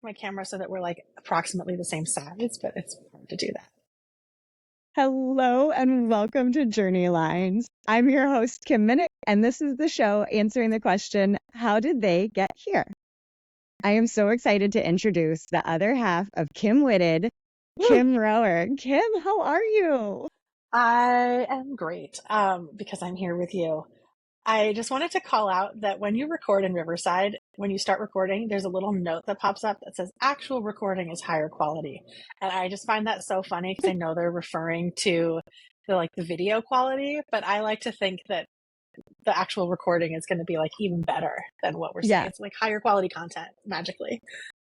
my camera so that we're like approximately the same size, but it's hard to do that. Hello and welcome to Journey Lines. I'm your host, Kim Minnick, and this is the show answering the question, how did they get here? I am so excited to introduce the other half of Kim Witted, Kim Rohrer. Kim, how are you? I am great because I'm here with you. I just wanted to call out that when you record in Riverside, when you start recording, there's a little note that pops up that says actual recording is higher quality. And I just find that so funny because I know they're referring to the video quality, but I like to think that the actual recording is going to be like even better than what we're saying. Yeah. It's like higher quality content magically.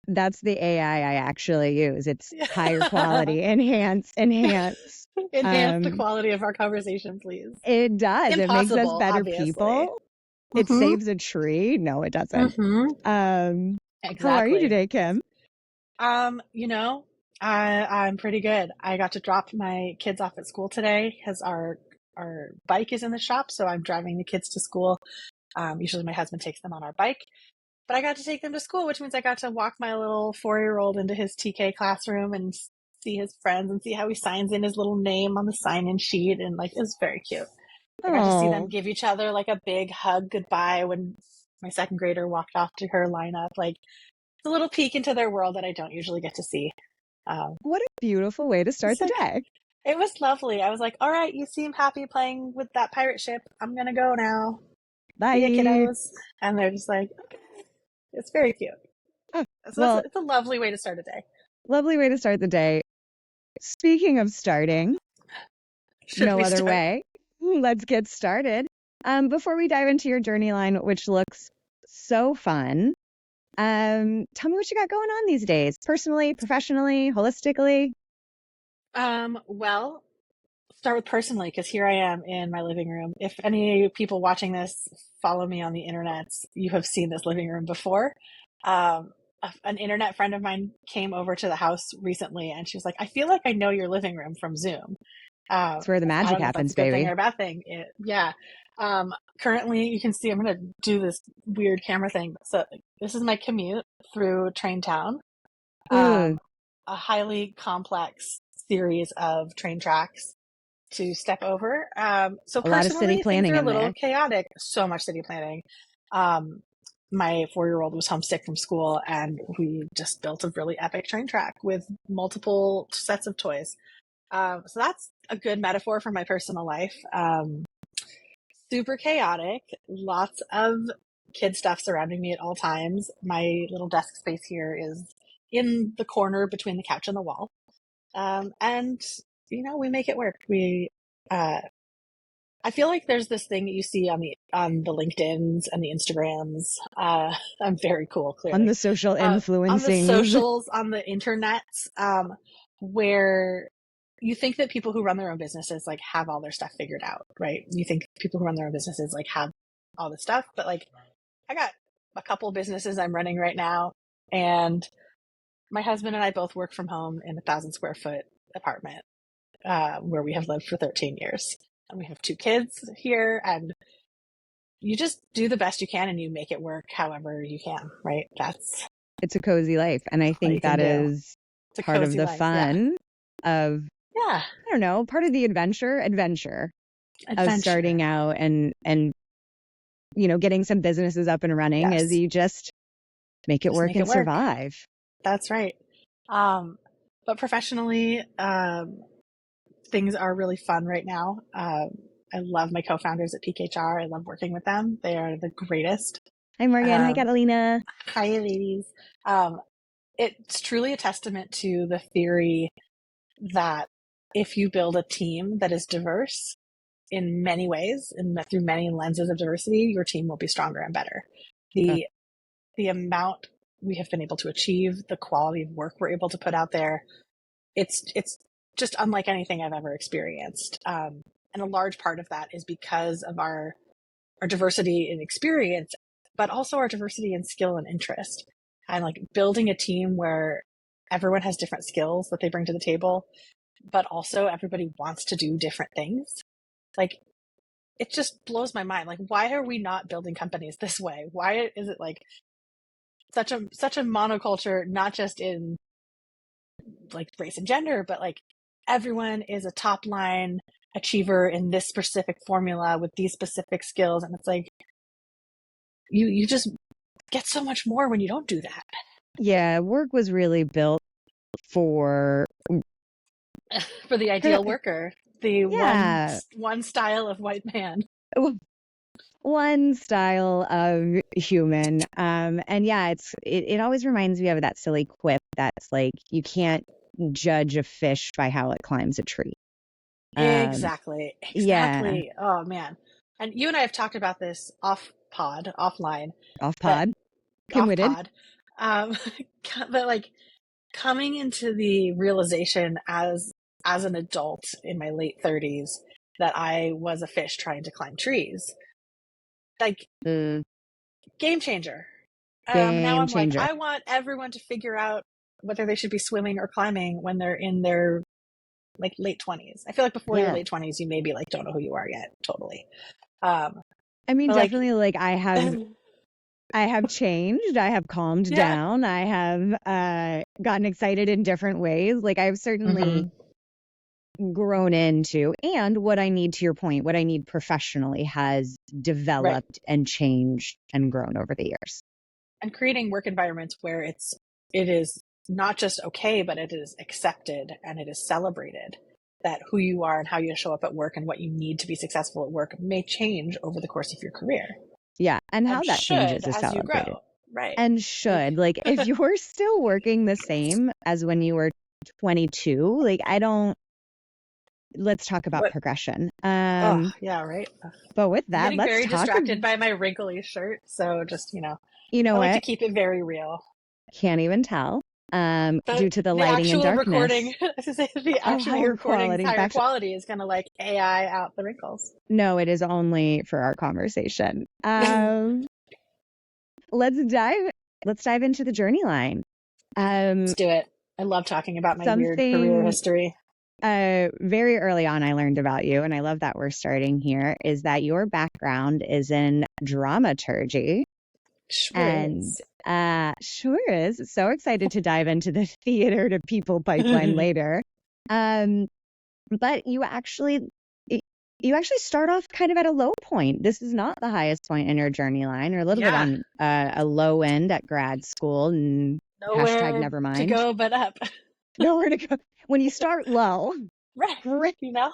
That's the AI I actually use. It's higher quality, enhance. Enhance the quality of our conversation, please. It does. It makes us Impossible, better obviously. people. It saves a tree. No, it doesn't. Exactly. How are you today, Kim? I'm pretty good. I got to drop my kids off at school today because our bike is in the shop, so I'm driving the kids to school. Usually my husband takes them on our bike, but I got to take them to school, which means I got to walk my little 4-year-old into his TK classroom and see his friends and see how he signs in his little name on the sign-in sheet, and like it's very cute. I got to see them give each other like a big hug goodbye when my second grader walked off to her lineup. Like it's a little peek into their world that I don't usually get to see. What a beautiful way to start the day. It was lovely. I was like, all right, you seem happy playing with that pirate ship. I'm going to go now. Bye. See ya, kiddos. And they're just like, okay. It's very cute. So it's a lovely way to start a day. Lovely way to start the day. Speaking of starting, no other way. Let's get started. Before we dive into your journey line, which looks so fun, tell me what you got going on these days, personally, professionally, holistically. Well, start with personally, because here I am in my living room. If any people watching this follow me on the internet, you have seen this living room before. An internet friend of mine came over to the house recently, and she was like, I feel like I know your living room from Zoom. That's where the magic happens, baby. Good thing or a bad thing. Yeah. Currently, you can see I'm going to do this weird camera thing. So this is my commute through Train Town. A highly complex series of train tracks to step over. So a lot of city planning things are a little there. chaotic. So much city planning. My 4-year-old was homesick from school, and we just built a really epic train track with multiple sets of toys. So that's a good metaphor for my personal life. Super chaotic, lots of kid stuff surrounding me at all times. My little desk space here is in the corner between the couch and the wall. And, we make it work. I feel like there's this thing that you see on the LinkedIns and the Instagrams. I'm very cool, clearly. On the social influencing. On the socials, on the internet, where you think that people who run their own businesses like have all their stuff figured out, right? You think people who run their own businesses like have all this stuff, but like I got a couple businesses I'm running right now, and my husband and I both work from home in a 1,000 square foot apartment where we have lived for 13 years. And we have 2 kids here, and you just do the best you can and you make it work however you can, right? It's a cozy life. And I think that is part of the fun of, I don't know, part of the adventure of starting out and getting some businesses up and running is you just make it work and survive. That's right. But professionally, things are really fun right now. I love my co-founders at PKHR. I love working with them. They are the greatest. Hi, Morgan. Hi, Catalina. Hi, ladies. It's truly a testament to the theory that if you build a team that is diverse in many ways and through many lenses of diversity, your team will be stronger and better. The amount we have been able to achieve, the quality of work we're able to put out there, it's just unlike anything I've ever experienced. And a large part of that is because of our diversity in experience, but also our diversity in skill and interest. And like building a team where everyone has different skills that they bring to the table, but also everybody wants to do different things. Like, it just blows my mind. Like, why are we not building companies this way? Why is it like such a monoculture, not just in like race and gender, but like everyone is a top line achiever in this specific formula with these specific skills. And it's like, you just get so much more when you don't do that. Yeah, work was really built for For the ideal worker, the yeah, one style of white man. one style of human. And yeah, it always reminds me of that silly quip that's like, you can't judge a fish by how it climbs a tree. Exactly. Yeah, Exactly. Oh man. And you and I have talked about this offline, off that pod, off conwitted. pod. Um, but like coming into the realization as an adult in my late 30s that I was a fish trying to climb trees. Like Mm, game changer. Now game I'm like, changer. I want everyone to figure out whether they should be swimming or climbing when they're in their like late 20s. I feel like before your Yeah. late 20s, you maybe like don't know who you are yet. Totally. Um, I mean, but like, definitely like I have changed. I have calmed yeah. down. I have gotten excited in different ways. Like I've certainly Mm-hmm. grown into, and what I need, to your point, what I need professionally has Right. developed and changed and grown over the years. And creating work environments where it is not just okay, but it is accepted and it is celebrated that who you are and how you show up at work and what you need to be successful at work may change over the course of your career Yeah. And how and that should changes is as you celebrated. grow. Right. And Like, should, like, if you're still working the same as when you were 22, like, let's talk about what? progression. Oh, yeah, right. But with I'm that, getting let's very talk, distracted by my wrinkly shirt. So just, you I know like to what? keep it very real. Can't even tell, The due to the the lighting and actual recording, darkness. I was gonna say the Oh, actual higher recording's quality. higher Back to, quality is gonna like AI out the wrinkles. no, it is only for our conversation. Let's dive, let's dive into the journey line. Let's do it. I love talking about my weird career Something history. very early on I learned about you, and I love that we're starting here, is that your background is in dramaturgy. Sure And is. sure is. So excited to dive into the theater to people pipeline later. Um, but you actually start off kind of at a low point. This is not the highest point in your journey line, or a little bit Yeah, on a low end at grad school, and hashtag nowhere never to mind. go but up. Nowhere to go. When you start low, Right. great. You know,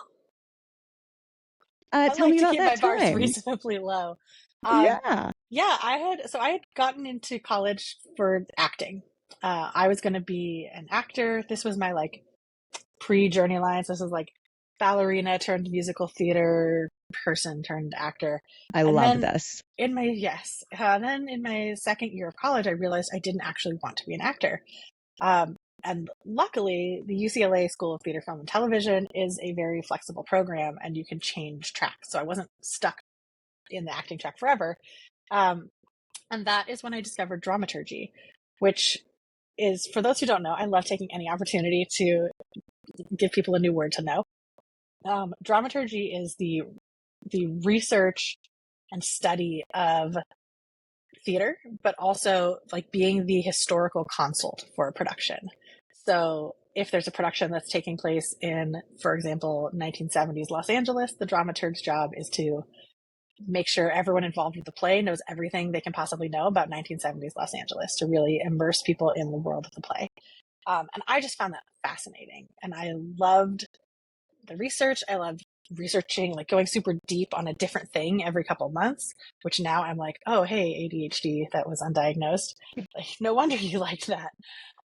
I Tell like me to about keep that my bars time. reasonably low. Um, Yeah, yeah, I had gotten into college for acting. I was going to be an actor. This was my like pre-journey lines. This was like ballerina turned musical theater person turned actor. I And love then this. then in my second year of college, I realized I didn't actually want to be an actor. Um, and luckily, the UCLA School of Theater, Film, and Television is a very flexible program, and you can change tracks. So I wasn't stuck in the acting track forever. Um, and that is when I discovered dramaturgy, which is, for those who don't know, I love taking any opportunity to give people a new word to know. Dramaturgy is the research and study of theater, but also like being the historical consult for a production. So if there's a production that's taking place in, for example, 1970s Los Angeles, the dramaturg's job is to make sure everyone involved with the play knows everything they can possibly know about 1970s Los Angeles to really immerse people in the world of the play. And I just found that fascinating. And I loved the research. I loved researching, like going super deep on a different thing every couple of months, which now I'm like, oh, hey, ADHD that was undiagnosed. Like, no wonder you liked that.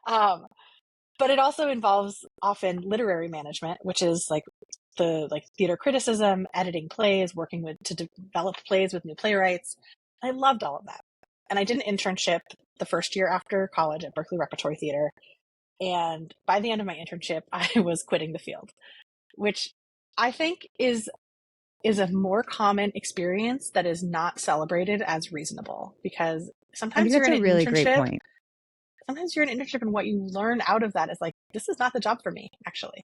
Um, but it also involves often literary management, which is like the like theater criticism, editing plays, working with to develop plays with new playwrights. I loved all of that. And I did an internship the first year after college at Berkeley Repertory Theater. And by the end of my internship, I was quitting the field, which I think is a more common experience that is not celebrated as reasonable because I think that's a really great point. sometimes you're in an internship and what you learn out of that is like, this is not the job for me, actually.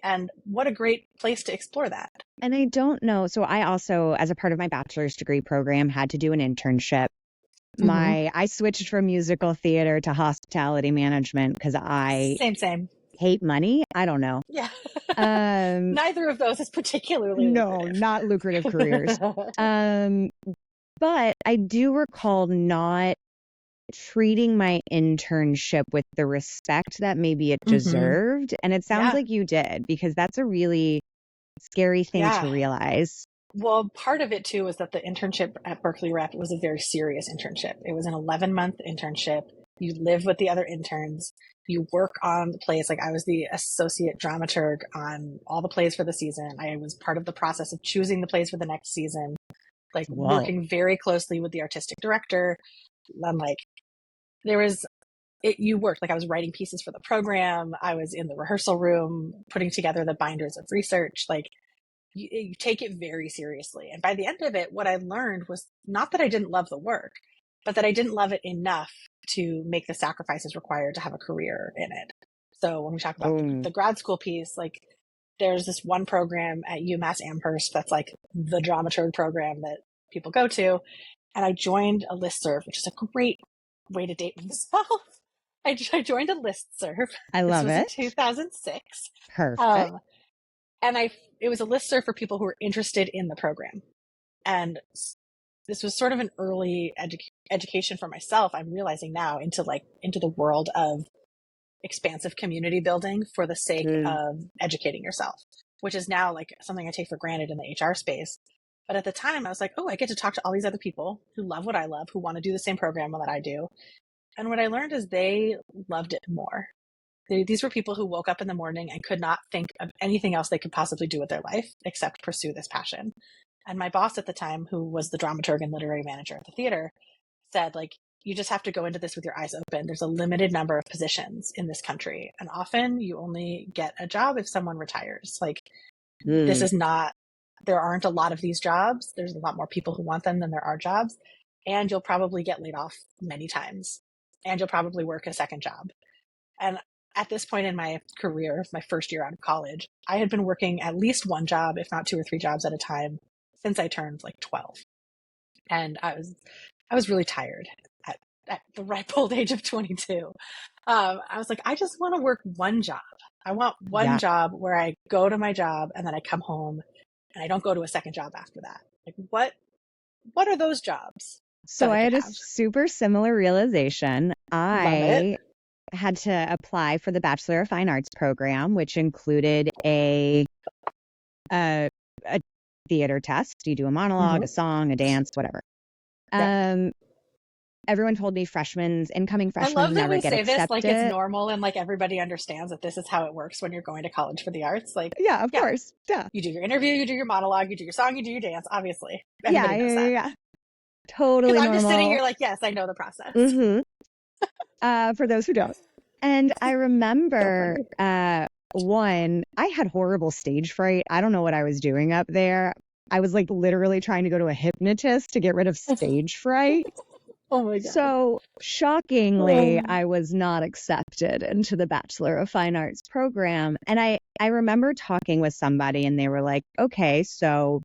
And what a great place to explore that. And I don't know. So I also, as a part of my bachelor's degree program, had to do an internship. I switched from musical theater to hospitality management because I Same. hate money. I don't know. Yeah. Um, Neither of those is particularly no, lucrative. not lucrative careers. But I do recall not treating my internship with the respect that maybe it deserved. And it sounds Yeah. like you did, because that's a really scary thing to Yeah. realize. Well, part of it too was that the internship at Berkeley Rep was a very serious internship. It was an 11-month internship. You live with the other interns. You work on the plays. Like I was the associate dramaturg on all the plays for the season. I was part of the process of choosing the plays for the next season, like Whoa. working very closely with the artistic director. I'm like, there was you worked, like I was writing pieces for the program. I was in the rehearsal room putting together the binders of research. Like you take it very seriously. And by the end of it, what I learned was not that I didn't love the work, but that I didn't love it enough to make the sacrifices required to have a career in it. So when we talk about the grad school piece, like there's this one program at UMass Amherst that's like the dramaturg program that people go to. And I joined a listserv, which is a great way to date myself. I joined a listserv. I This love was in it. 2006. Perfect. And it was a listserv for people who were interested in the program. And this was sort of an early education for myself. I'm realizing now into the world of expansive community building for the sake of educating yourself, which is now like something I take for granted in the HR space. But at the time I was like, oh, I get to talk to all these other people who love what I love, who want to do the same program that I do. And what I learned is they loved it more. These were people who woke up in the morning and could not think of anything else they could possibly do with their life except pursue this passion. And my boss at the time, who was the dramaturg and literary manager at the theater, said, like, you just have to go into this with your eyes open. There's a limited number of positions in this country. And often you only get a job if someone retires. Like, this is not, there aren't a lot of these jobs. There's a lot more people who want them than there are jobs. And you'll probably get laid off many times. And you'll probably work a second job. And at this point in my career, my first year out of college, I had been working at least one job, if not 2 or 3 jobs at a time, since I turned like 12. And I was really tired at the ripe old age of 22. I was like, I just want to work one job. I want one job where I go to my job and then I come home and I don't go to a second job after that. Like, what are those jobs? So I had a super similar realization. I had to apply for the Bachelor of Fine Arts program, which included a theater test. You do a monologue, a song, a dance, whatever. Everyone told me incoming freshmen never get accepted. I love that we say this like it's normal and like everybody understands that this is how it works when you're going to college for the arts. Like, yeah, of course. Yeah. You do your interview, you do your monologue, you do your song, you do your dance, obviously. Everybody knows that. Yeah. Totally normal. I'm just sitting here like, yes, I know the process. For those who don't. And I remember one, I had horrible stage fright. I don't know what I was doing up there. I was like literally trying to go to a hypnotist to get rid of stage fright. Oh my God. So shockingly, I was not accepted into the Bachelor of Fine Arts program. And I remember talking with somebody and they were like, okay, so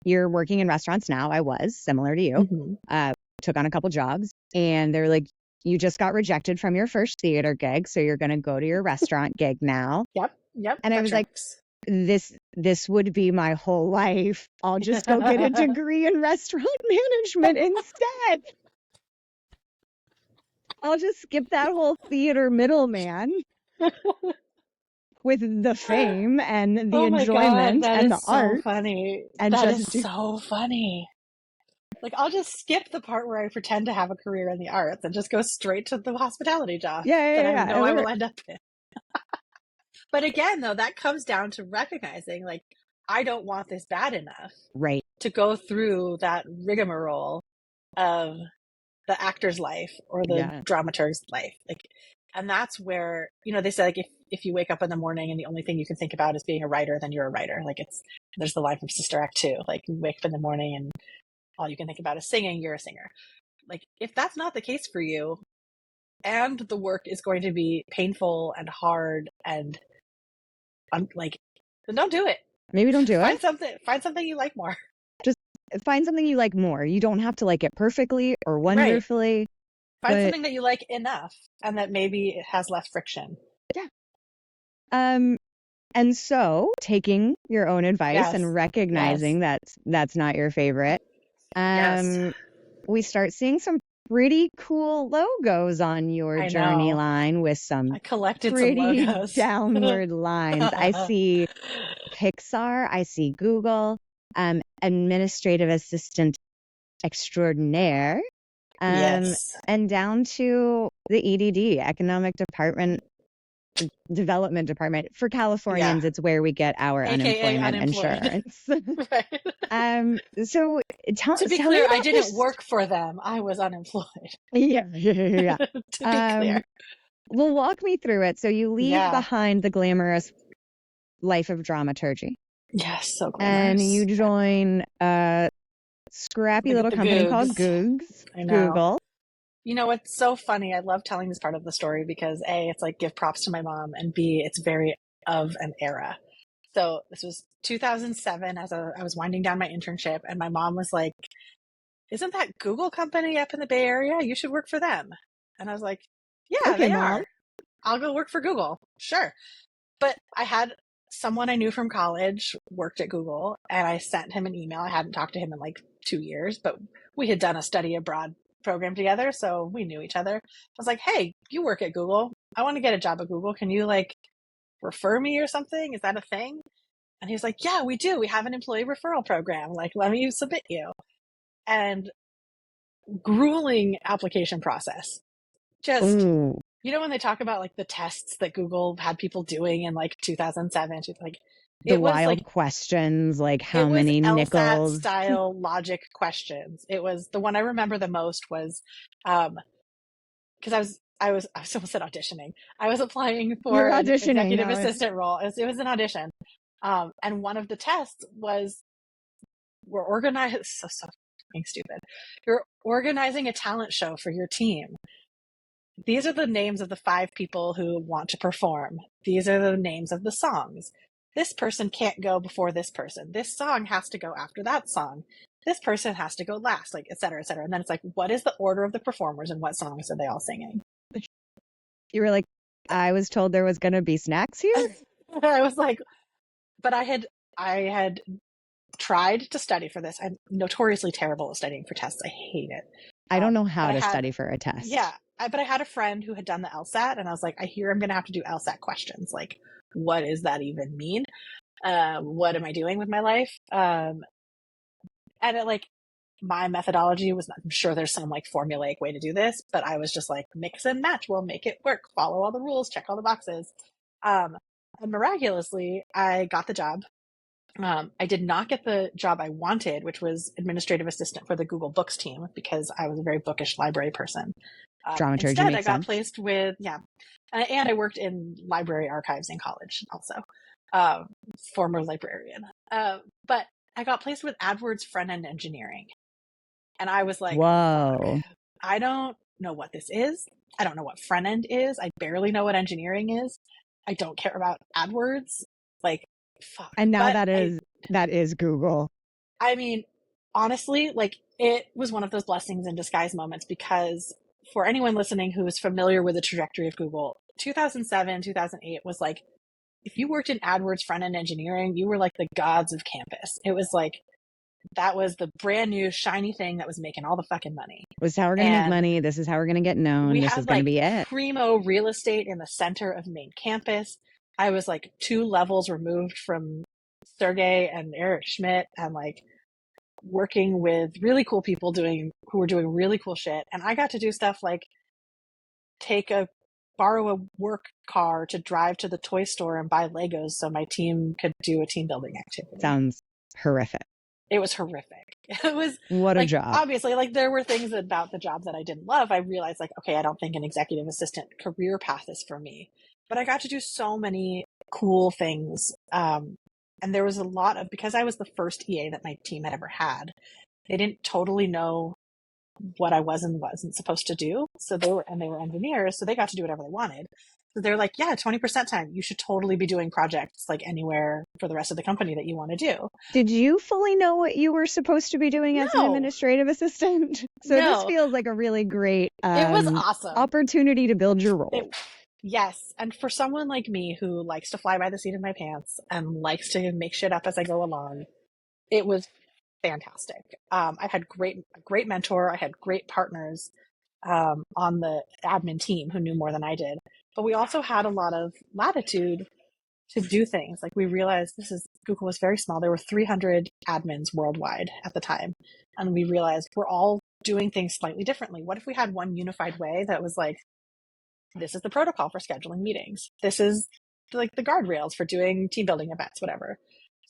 you're working in restaurants now. I was similar to you, took on a couple jobs, and they're like, you just got rejected from your first theater gig. So you're going to go to your restaurant gig now. Yep. And I was like, this would be my whole life. I'll just go get a degree in restaurant management instead. I'll just skip that whole theater middleman with the fame and the enjoyment and the art. Funny. And that is so funny. Like, I'll just skip the part where I pretend to have a career in the arts and just go straight to the hospitality job that I know I will end up in. But again, though, that comes down to recognizing, like, I don't want this bad enough to go through that rigmarole of the actor's life or the dramaturg's life. Like, and that's where, they say, like, if you wake up in the morning and the only thing you can think about is being a writer, then you're a writer. Like, there's the line from Sister Act 2, like, you wake up in the morning and all you can think about is singing, you're a singer. Like, if that's not the case for you, and the work is going to be painful and hard and then don't do it. Maybe don't do it. Find something you like more. find something you like more. You don't have to like it perfectly or Right. wonderfully, Find but something that you like enough and that maybe it has less friction. yeah. Um, and so taking your own advice Yes. and Yes. recognizing that that's not your favorite, Yes. we start seeing some pretty cool logos on your I journey know. line with some I collected some pretty logos. downward lines. I see Pixar, I see Google, administrative assistant extraordinaire, Yes. and down to the EDD, Economic Department Development Department. For Yeah. Californians, it's where we get our AKA unemployment unemployed. insurance. Right. So To be tell me clear, I about didn't this. work for them. I was unemployed. Yeah. To be clear. Well, walk me through it. So you leave Yeah. behind the glamorous life of dramaturgy Yes. So and you glamorous. join a scrappy little The company called Googs. I know. Google. You know, it's so funny. I love telling this part of the story because A, it's like give props to my mom, and B, it's very of an era. So this was 2007 I was winding down my internship, and my mom was like, "Isn't that Google company up in the Bay Area? You should work for them." And I was like, "Yeah, Okay, they mom. are. I'll go work for Google. Sure." But I had someone I knew from college worked at Google, and I sent him an email. I hadn't talked to him in like 2 years, but we had done a study abroad program together, so we knew each other. I was like, "Hey, you work at Google. I want to get a job at Google. Can you like refer me or something? Is that a thing?" And he was like, "Yeah, we do. We have an employee referral program. Like, let me submit you." And grueling application process. Just, Ooh, when they talk about like the tests that Google had people doing in like 2007, like the it was wild like questions, like how it was many LSAT nickels? style logic questions. It was the one I remember the most was because I almost said auditioning. I was applying for You're an auditioning executive now. assistant role. It was an audition. And one of the tests was we're organized so fucking stupid. You're organizing a talent show for your team. These are the names of the 5 people who want to perform. These are the names of the songs. This person can't go before this person. This song has to go after that song. This person has to go last, like, et cetera, et cetera. And then it's like, what is the order of the performers and what songs are they all singing? You were like, I was told there was going to be snacks here. I was like, but I had tried to study for this. I'm notoriously terrible at studying for tests. I hate it. I don't know But how I to had, study for a yeah, test. but I had a friend who had done the LSAT, and I was like, I hear I'm going to have to do LSAT questions. Like, what does that even mean? What am I doing with my life? And it like my methodology was not, I'm sure there's some like formulaic way to do this, but I was just like mix and match. We'll make it work. Follow all the rules. Check all the boxes. Um, and miraculously, I got the job. I did not get the job I wanted, which was administrative assistant for the Google Books team because I was a very bookish library person. Dramaturgy Instead, I makes got sense. placed with, yeah, and I worked in library archives in college also, former librarian. But I got placed with AdWords front end engineering. And I was like, fuck, Whoa. I don't know what this is. I don't know what front end is. I barely know what engineering is. I don't care about AdWords. Like, fuck. And now But that is Google. I mean, honestly, like it was one of those blessings in disguise moments because for anyone listening who is familiar with the trajectory of Google, 2007, 2008 was like, if you worked in AdWords front end engineering, you were like the gods of campus. It was like, that was the brand new shiny thing that was making all the fucking money. This is how we're going to make And money. This is how we're going to get known. we This is had going to like be it. primo real estate in the center of main campus. I was like 2 levels removed from Sergey and Eric Schmidt and like working with really cool people who were doing really cool shit. And I got to do stuff like borrow a work car to drive to the toy store and buy Legos so my team could do a team building activity. Sounds horrific. It was horrific. It was What a like, job. obviously, like there were things about the job that I didn't love. I realized like, okay, I don't think an executive assistant career path is for me, but I got to do so many cool things. And there was a lot of, because I was the first EA that my team had ever had, they didn't totally know what I was and wasn't supposed to do. So they were engineers, so they got to do whatever they wanted. So they're like, yeah, 20% time. You should totally be doing projects like anywhere for the rest of the company that you want to do. Did you fully know what you were supposed to be doing as an No, administrative assistant? So this no, feels like a really great it was awesome. opportunity to build your role. Yes. And for someone like me who likes to fly by the seat of my pants and likes to make shit up as I go along, it was fantastic. I had a great mentor. I had great partners on the admin team who knew more than I did. But we also had a lot of latitude to do things. Like we realized Google was very small. There were 300 admins worldwide at the time. And we realized we're all doing things slightly differently. What if we had one unified way that was like, this is the protocol for scheduling meetings. This is like the guardrails for doing team building events, whatever.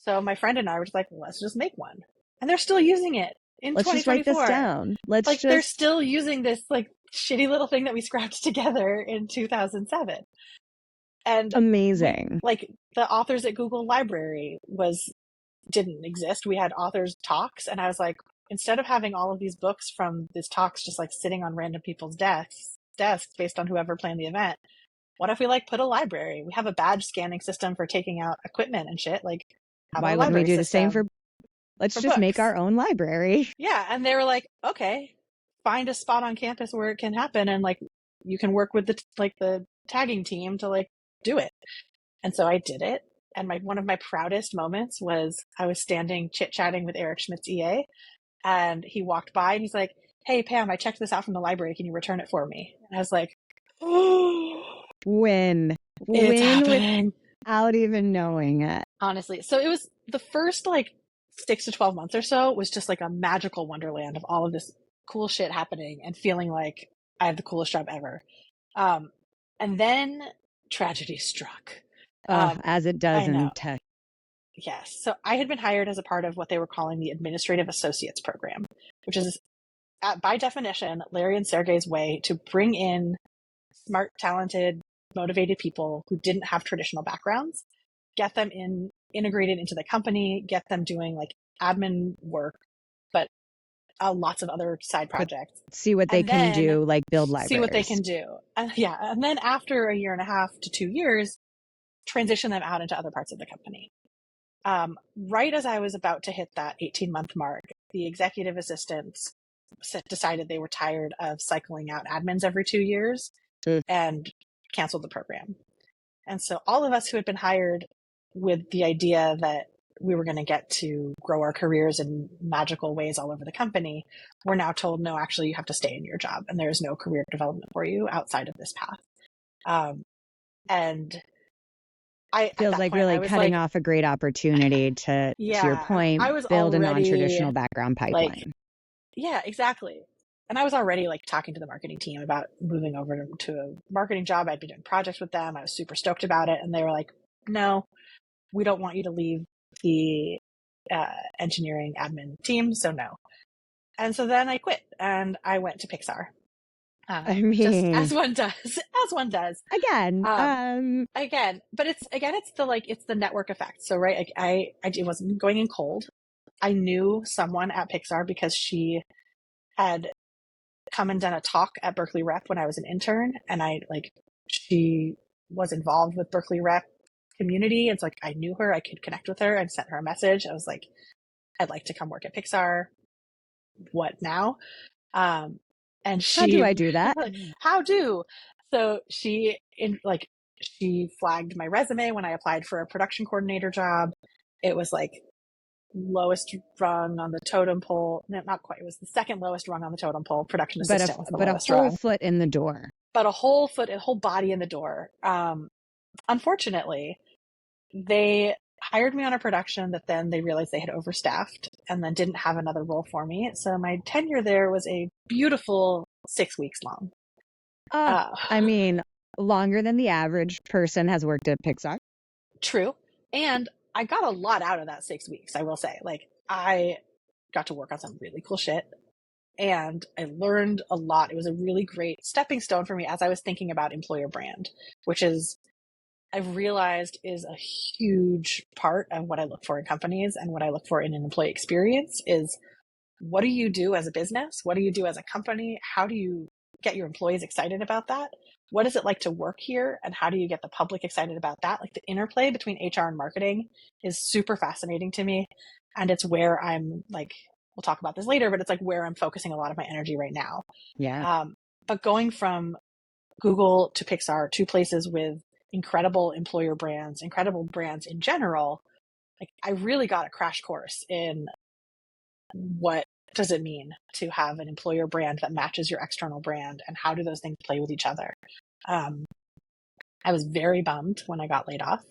So my friend and I were just like, let's just make one. And they're still using it in Let's just write 2024. this down. They're still using this like shitty little thing that we scrapped together in 2007. And amazing. Like the authors at Google Library didn't exist. We had authors talks, and I was like, instead of having all of these books from these talks just like sitting on random people's desks based on whoever planned the event, what if we like put a library? We have a badge scanning system for taking out equipment and shit. Like, why wouldn't we do the same for? Let's just books. Make our own library. Yeah, and they were like, okay, find a spot on campus where it can happen, and like you can work with the tagging team to like do it. And so I did it. And one of my proudest moments was I was standing chit-chatting with Eric Schmidt's EA, and he walked by and he's like, hey, Pam, I checked this out from the library. Can you return it for me? And I was like, oh, win happening. Without even knowing it. Honestly. So it was the first like 6 to 12 months or so was just like a magical wonderland of all of this cool shit happening and feeling like I have the coolest job ever. And then tragedy struck. As it does in tech. Yes. So I had been hired as a part of what they were calling the Administrative Associates Program, which is, by definition, Larry and Sergey's way to bring in smart, talented, motivated people who didn't have traditional backgrounds, get them integrated into the company, get them doing like admin work, but lots of other side projects. See what they can do, like build libraries. See what they can do. And then after 1.5 to 2 years, transition them out into other parts of the company. Right as I was about to hit that 18-month mark, the executive assistants decided they were tired of cycling out admins every 2 years and canceled the program. And so all of us who had been hired with the idea that we were going to get to grow our careers in magical ways all over the company, we're now told, no, actually, you have to stay in your job and there is no career development for you outside of this path. And feels like really cutting off a great opportunity to your point, build a non-traditional background pipeline. Yeah, exactly. And I was already like talking to the marketing team about moving over to a marketing job. I'd been doing projects with them. I was super stoked about it. And they were like, no, we don't want you to leave the engineering admin team. So no. And so then I quit and I went to Pixar. Just as one does. Again, but it's the network effect. So, right. I wasn't going in cold. I knew someone at Pixar because she had come and done a talk at Berkeley Rep when I was an intern. And she was involved with Berkeley Rep community. It's like, I knew her, I could connect with her and sent her a message. I was like, I'd like to come work at Pixar. What now? And how do I do that? So she flagged my resume when I applied for a production coordinator job. It was like lowest rung on the totem pole. No, not quite. It was the second lowest rung on the totem pole. Production assistant was the lowest rung. But a whole foot in the door. But a whole body in the door. Unfortunately, they hired me on a production that then they realized they had overstaffed and then didn't have another role for me. So my tenure there was a beautiful 6 weeks long. I mean, longer than the average person has worked at Pixar. True. And I got a lot out of that 6 weeks, I will say. Like, I got to work on some really cool shit and I learned a lot. It was a really great stepping stone for me as I was thinking about employer brand, which is, I've realized, is a huge part of what I look for in companies and what I look for in an employee experience is what do you do as a business? What do you do as a company? How do you get your employees excited about that? What is it like to work here? And how do you get the public excited about that? Like the interplay between HR and marketing is super fascinating to me. And it's where I'm like, we'll talk about this later, but it's like where I'm focusing a lot of my energy right now. Yeah. But going from Google to Pixar, two places with incredible employer brands, incredible brands in general, like I really got a crash course in what does it mean to have an employer brand that matches your external brand and how do those things play with each other. I was very bummed when I got laid off.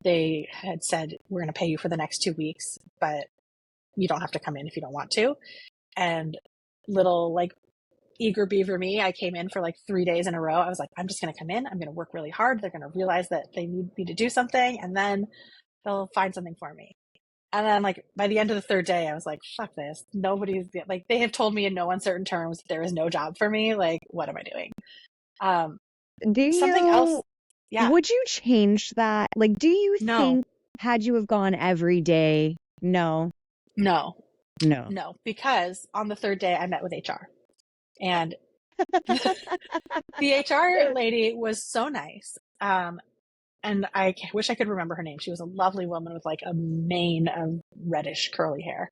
They had said, we're going to pay you for the next 2 weeks, but you don't have to come in if you don't want to. And little like eager beaver me, I came in for like 3 days in a row. I was like, I'm just going to come in. I'm going to work really hard. They're going to realize that they need me to do something, and then they'll find something for me. And then like by the end of the third day, I was like, fuck this. Nobody's like, they have told me in no uncertain terms, there is no job for me. Like, what am I doing? Do Something else. you, Yeah. would you change that? Like, do you No, think had you have gone every day? No, no, no. no, because on the third day I met with HR, and the HR lady was so nice. And I wish I could remember her name. She was a lovely woman with like a mane of reddish curly hair.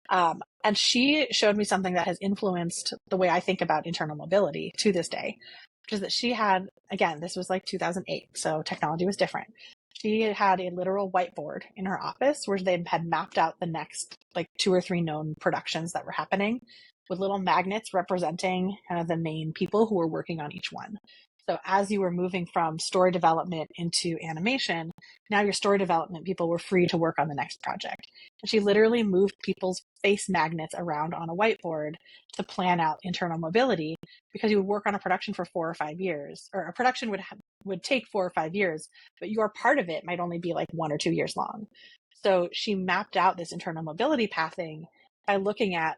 And she showed me something that has influenced the way I think about internal mobility to this day, which is that she had, again, this was like 2008, so technology was different. She had a literal whiteboard in her office where they had mapped out the next like 2 or 3 known productions that were happening with little magnets representing kind of the main people who were working on each one. So as you were moving from story development into animation, now your story development people were free to work on the next project. And she literally moved people's face magnets around on a whiteboard to plan out internal mobility, because you would work on a production for 4 or 5 years, or a production would take 4 or 5 years, but your part of it might only be like 1 or 2 years long. So she mapped out this internal mobility pathing by looking at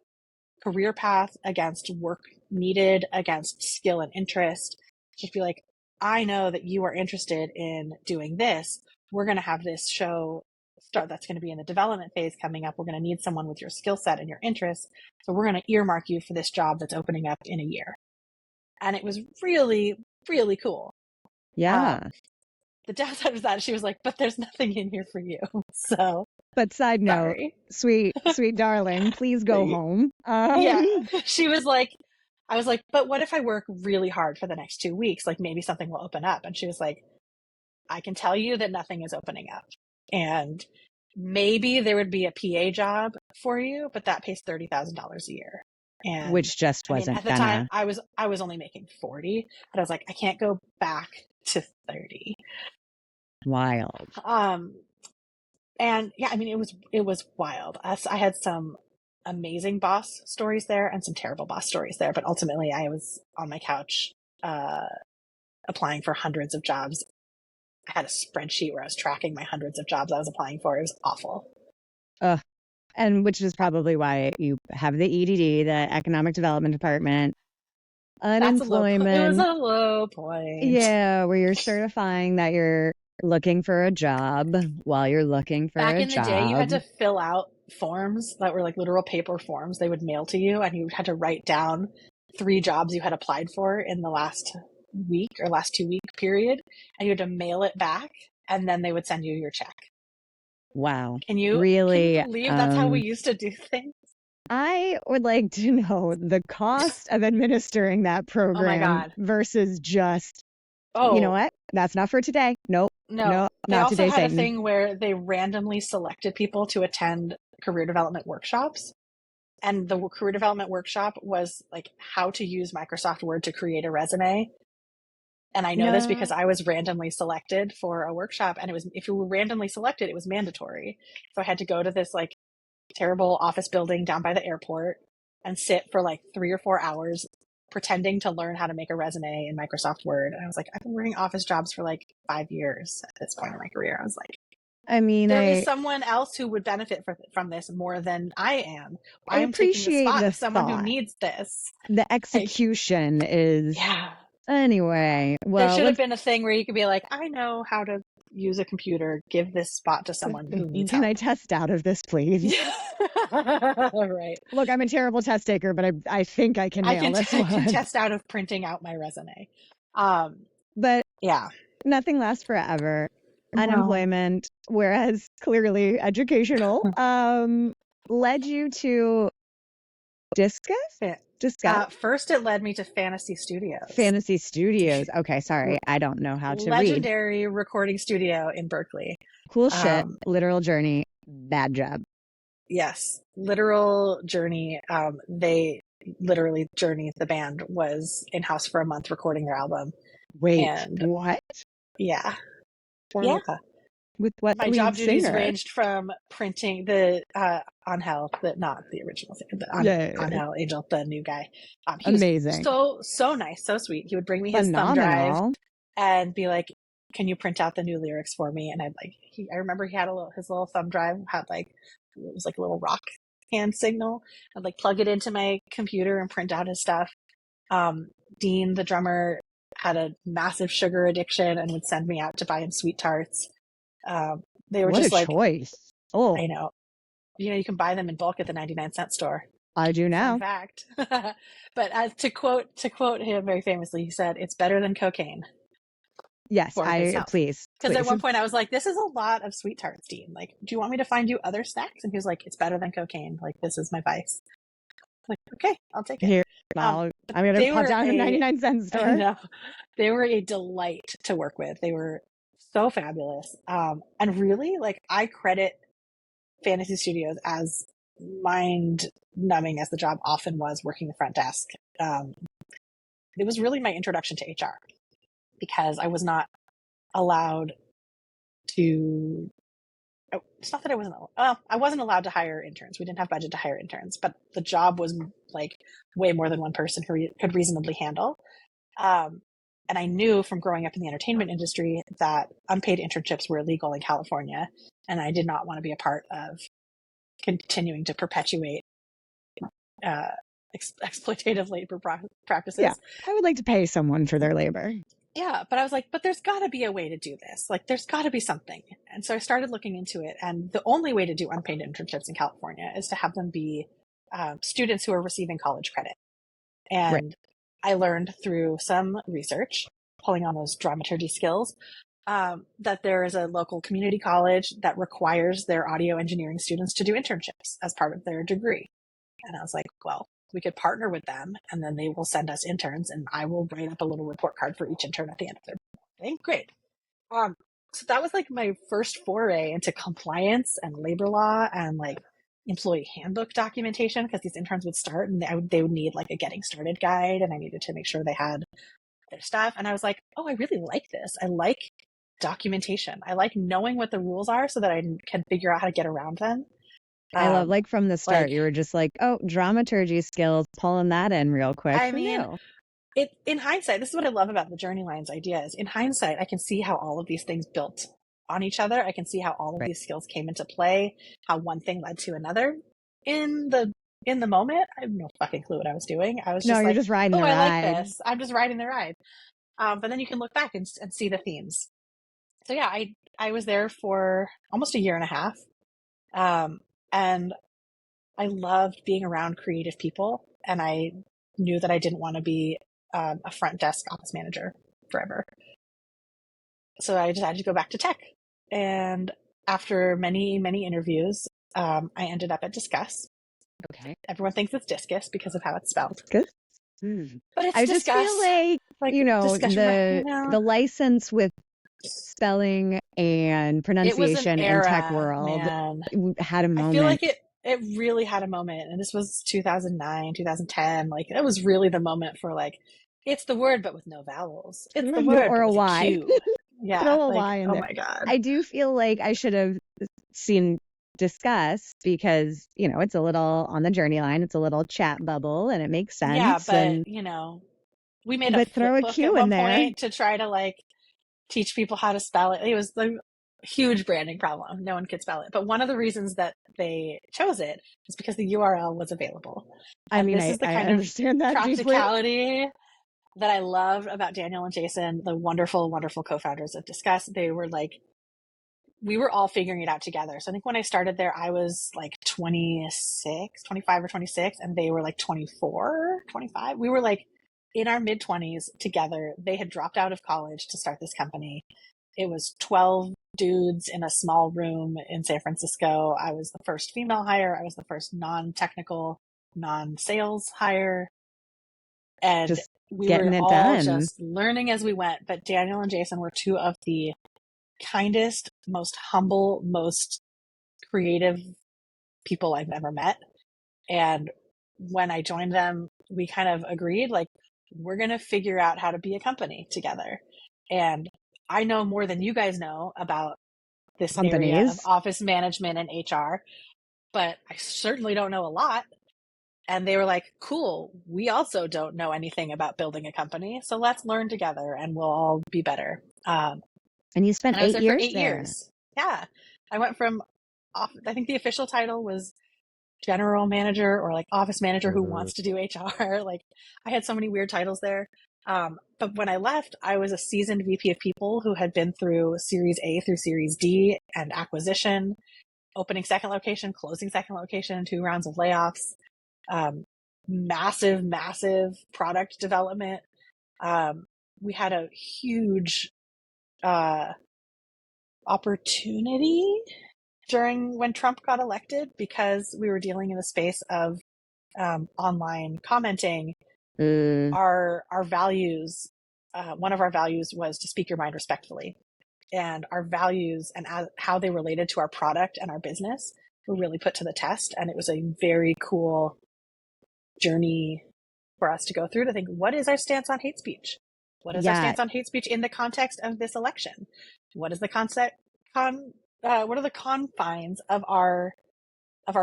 career path against work needed against skill and interest. She'd be like, I know that you are interested in doing this. We're going to have this show start that's going to be in the development phase coming up. We're going to need someone with your skill set and your interests. So we're going to earmark you for this job that's opening up in a year. And it was really, really cool. Yeah. The downside was that she was like, but there's nothing in here for you. So, But side note, sorry. sweet, sweet darling, please go home. Yeah. She was like, I was like, but what if I work really hard for the next 2 weeks? Like maybe something will open up. And she was like, I can tell you that nothing is opening up. And maybe there would be a PA job for you, but that pays $30,000 a year. And which just I mean, wasn't at the gonna. time I was only making 40, but I was like, I can't go back to 30. Wild. And yeah, I mean, it was wild. I had some amazing boss stories there and some terrible boss stories there, but ultimately I was on my couch applying for hundreds of jobs. I had a spreadsheet where I was tracking my hundreds of jobs I was applying for. It was awful. And which is probably why you have the EDD, the Economic Development Department, That's a low point. It was unemployment. a low point. Yeah, where you're certifying that you're looking for a job while you're looking for Back a in the day, you had job. to fill out forms that were like literal paper forms they would mail to you, and you had to write down 3 jobs you had applied for in the last week or last 2 week period, and you had to mail it back, and then they would send you your check. Wow. Can you Really, believe that's how we used to do things? I would like to know the cost of administering that Oh my program God. versus just, you know Oh, what? That's not for today. Nope. no. No, They not also today, had a Satan. thing where they randomly selected people to attend career development workshops. And the career development workshop was like how to use Microsoft Word to create a resume. And I know this because No. I was randomly selected for a workshop, and it was, if you were randomly selected, it was mandatory. So I had to go to this like terrible office building down by the airport and sit for like 3 or 4 hours pretending to learn how to make a resume in Microsoft Word. And I was like, I've been working office jobs for like 5 years at this point in my career. I was like, I mean, there is someone else who would benefit from this more than I am. I I am taking the appreciate spot the of someone who thought. needs this. The Like, execution is yeah. anyway. There Well, should have let's been a thing where you could be like, I know how to use a computer, give this spot to someone who needs Can help. I test out of this, please? Yeah. Right. Look, I'm a terrible test taker, but I think I can nail this I can one. test out of printing out my resume. But Yeah. nothing lasts forever. No. Unemployment, whereas clearly educational, led you to Discuss? First, it led me to Fantasy Studios. Fantasy Studios. Okay, sorry. I don't know how to read. Legendary recording studio in Berkeley. Cool shit. Literal journey. Bad job. Yes. Literal journey. They literally, Journey, the band, was in-house for a month recording their album. Wait, and what? Yeah. Yeah. With what my lead job duties singer? ranged from printing the Angel, not the original singer, Angel, Angel, the new guy. He Amazing. Was so nice, so sweet. He would bring me his thumb drive and be like, "Can you print out the new lyrics for me?" And I'd like, I remember he had his little thumb drive had like, it was like a little rock hand signal. I'd like plug it into my computer and print out his stuff. Dean, the drummer, had a massive sugar addiction and would send me out to buy him sweet tarts. They were what just a choice. Oh, I know. You can buy them in bulk at the 99-cent store. I do now. Fun fact. But to quote him very famously, he said, "It's better than cocaine." Yes, please. Because at one point I was like, "This is a lot of sweet tarts, Dean. Like, do you want me to find you other snacks?" And he was like, "It's better than cocaine. Like, this is my vice." I'm like, okay, I'll take it. Here, I'm gonna pop down to 99-cent store. No, they were a delight to work with. They were so fabulous. And really, like, I credit Fantasy Studios as mind-numbing as the job often was working the front desk. It was really my introduction to HR because I was not allowed to. It's not that I wasn't allowed to hire interns. We didn't have budget to hire interns, but the job was like way more than one person could reasonably handle. And I knew from growing up in the entertainment industry that unpaid internships were illegal in California, and I did not want to be a part of continuing to perpetuate exploitative labor practices. Yeah, I would like to pay someone for their labor. Yeah, but I was like, but there's got to be a way to do this. Like, there's got to be something. And so I started looking into it. And the only way to do unpaid internships in California is to have them be students who are receiving college credit. And I learned through some research, pulling on those dramaturgy skills, that there is a local community college that requires their audio engineering students to do internships as part of their degree. And I was like, well, we could partner with them and then they will send us interns and I will write up a little report card for each intern at the end of their thing. Great. So that was like my first foray into compliance and labor law and like employee handbook documentation, because these interns would start and they would need like a getting started guide and I needed to make sure they had their stuff. And I was like, oh, I really like this. I like documentation. I like knowing what the rules are so that I can figure out how to get around them. I love, like, from the start, you were just like, oh, dramaturgy skills, pulling that in real quick. I mean, in hindsight, this is what I love about the Journey Lines ideas. In hindsight, I can see how all of these things built on each other. I can see how all of these skills came into play, how one thing led to another. In the moment, I have no fucking clue what I was doing. I was just you're just riding the ride. I like this. I'm just riding the ride. But then you can look back and see the themes. So yeah, I was there for almost a year and a half. And I loved being around creative people, and I knew that I didn't want to be a front desk office manager forever. So I decided to go back to tech. And after many, many interviews, I ended up at Discuss. Okay. Everyone thinks it's Discus because of how it's spelled. Good. But it's I Discuss. just feel like the license with spelling and pronunciation in tech world had a moment. I feel like it really had a moment, and this was 2009, 2010. Like, it was really the moment for like, it's the word but with no vowels. It's the word or a with Y. a Q. Yeah, throw a Y in there. Oh my god! I do feel like I should have seen Discuss because it's a little on the journey line. It's a little chat bubble, and it makes sense. Yeah, but we made a throw a book Q at one in there point to try to like teach people how to spell it. It was a huge branding problem. No one could spell it. But one of the reasons that they chose it is because the URL was available. I mean, this is the kind of practicality that I loved about Daniel and Jason, the wonderful, wonderful co-founders of Discuss. They were like, we were all figuring it out together. So I think when I started there, I was like 26, 25 or 26, and they were like 24, 25. We were like in our mid 20s together. They had dropped out of college to start this company. It was 12 dudes in a small room in San Francisco. I was the first female hire. I was the first non-technical, non-sales hire. And Just we were getting it all done. just learning as we went. But Daniel and Jason were two of the kindest, most humble, most creative people I've ever met. And when I joined them, we kind of agreed, like, we're going to figure out how to be a company together. And I know more than you guys know about this area of Companies. office management and HR, but I certainly don't know a lot. And they were like, cool, we also don't know anything about building a company. So let's learn together and we'll all be better. And you spent And I was 8 there for years eight there. years. Yeah. I went from, I think the official title was general manager or like office manager who wants to do HR. Like I had so many weird titles there. But when I left, I was a seasoned VP of people who had been through Series A through Series D and acquisition, opening second location, closing second location, 2 rounds of layoffs, massive, massive product development. We had a huge opportunity during when Trump got elected because we were dealing in the space of online commenting. Mm, Our values, one of our values was to speak your mind respectfully, and our values and how they related to our product and our business were really put to the test. And it was a very cool journey for us to go through to think, what is our stance on hate speech? What is our yeah, stance on hate speech in the context of this election? What is the what are the confines of our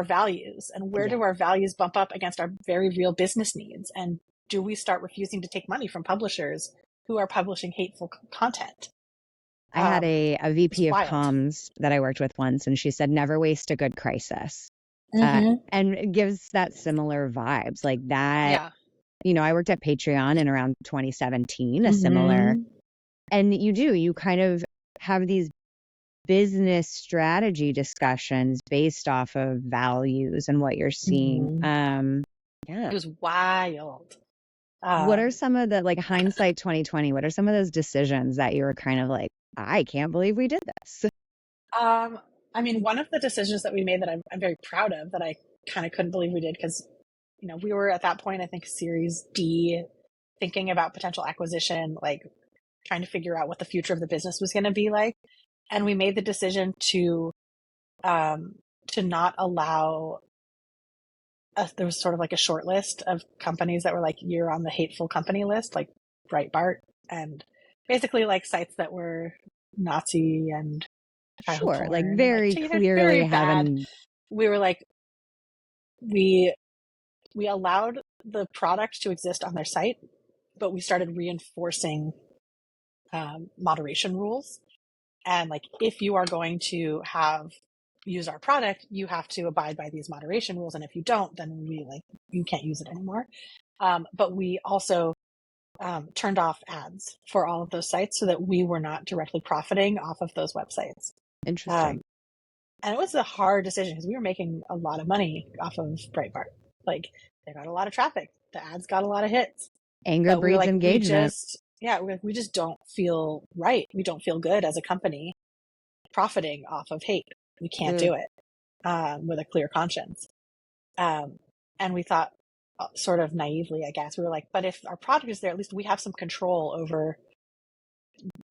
values, and where yeah. do our values bump up against our very real business needs? And do we start refusing to take money from publishers who are publishing hateful content? I had a It's VP of wild. comms that I worked with once, and she said, never waste a good crisis. Mm-hmm. And it gives that similar vibes like that. Yeah. I worked at Patreon in around 2017, a similar, Mm-hmm. and you kind of have these business strategy discussions based off of values and what you're seeing. Mm-hmm. Yeah. It was wild. What are Um, some of the, like, hindsight 2020? What are some of those decisions that you were kind of like, I can't believe we did this? I mean, one of the decisions that we made that I'm very proud of that I kind of couldn't believe we did because, we were at that point, I think, Series D, thinking about potential acquisition, like trying to figure out what the future of the business was going to be like. And we made the decision to not allow there was sort of like a short list of companies that were like, you're on the hateful company list, like Breitbart, and basically like sites that were Nazi and child Sure, like porn and like very very clearly bad. having. We were like, we allowed the product to exist on their site, but we started reinforcing moderation rules. And like, if you are going to use our product, you have to abide by these moderation rules. And if you don't, then you can't use it anymore. But we also turned off ads for all of those sites so that we were not directly profiting off of those websites. Interesting. Um, and it was a hard decision because we were making a lot of money off of Breitbart. Like, they got a lot of traffic. The ads got a lot of hits. Anger But we were breeds like, engagement. we just don't feel right. We don't feel good as a company profiting off of hate. We can't Mm. do it with a clear conscience. And we thought, sort of naively, I guess, we were like, but if our product is there, at least we have some control over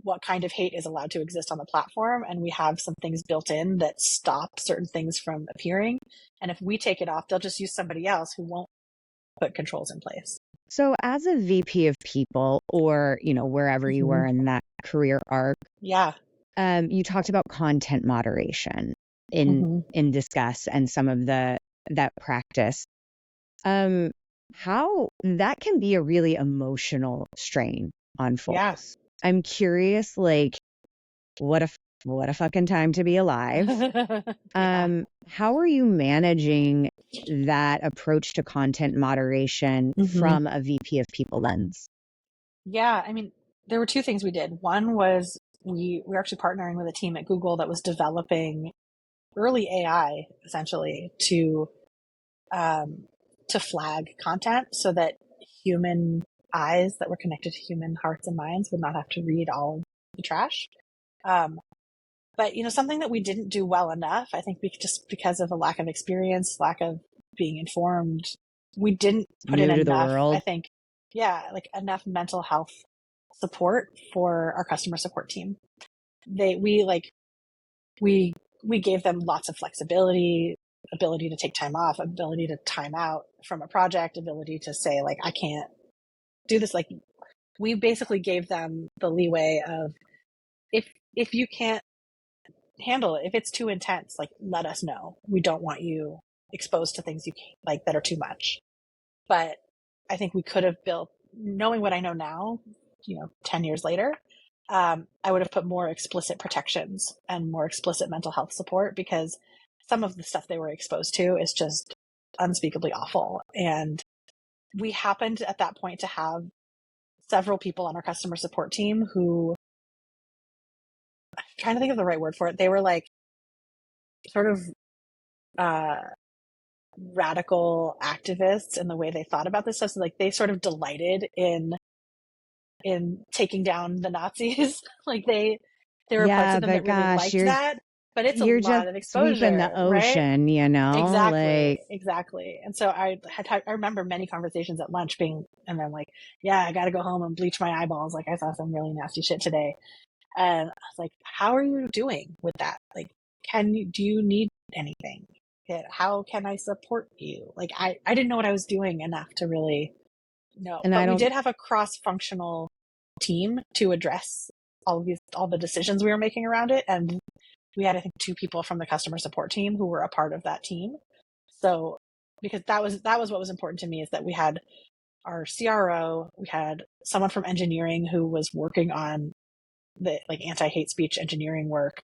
what kind of hate is allowed to exist on the platform. And we have some things built in that stop certain things from appearing. And if we take it off, they'll just use somebody else who won't put controls in place. So, as a VP of people, or wherever you were Mm-hmm. in that career arc, Yeah. you talked about content moderation Mm-hmm. in Discuss and some of that practice. How that can be a really emotional strain on Yeah. folks. I'm curious, like, what a fucking time to be alive. Yeah. How are you managing that approach to content moderation Mm-hmm. from a VP of people lens? Yeah. I mean, there were 2 things we did. One was we were actually partnering with a team at Google that was developing early AI essentially to flag content so that human eyes that were connected to human hearts and minds would not have to read all the trash. Um, but something that we didn't do well enough, I think, just because of a lack of experience, lack of being informed, we didn't put in New to the enough. I world. think, yeah, like enough mental health support for our customer support team. We gave them lots of flexibility, ability to take time off, ability to time out from a project, ability to say like, I can't do this. Like, we basically gave them the leeway of, if you can't handle it, if it's too intense, like, let us know. We don't want you exposed to things you can't, like, that are too much. But I think we could have built, knowing what I know now, 10 years later, I would have put more explicit protections and more explicit mental health support, because some of the stuff they were exposed to is just unspeakably awful. And we happened at that point to have several people on our customer support team who, I'm trying to think of the right word for it, they were like sort of uh, radical activists in the way they thought about this stuff. So like they sort of delighted in taking down the Nazis. Like there were parts Yeah, of them but that really gosh, liked that, but it's a you're just lot of sweeping the exposure, right? ocean, you know? Like, Exactly. And so I remember many conversations at lunch being, and I'm like, yeah, I got to go home and bleach my eyeballs. Like, I saw some really nasty shit today. And I was like, how are you doing with that? Like, do you need anything? How can I support you? Like, I didn't know what I was doing enough to really know, and I but we don't, did have a cross-functional team to address all the decisions we were making around it. And we had, I think, two people from the customer support team who were a part of that team. So, because that was what was important to me, is that we had our CRO, we had someone from engineering who was working on the like anti-hate speech engineering work,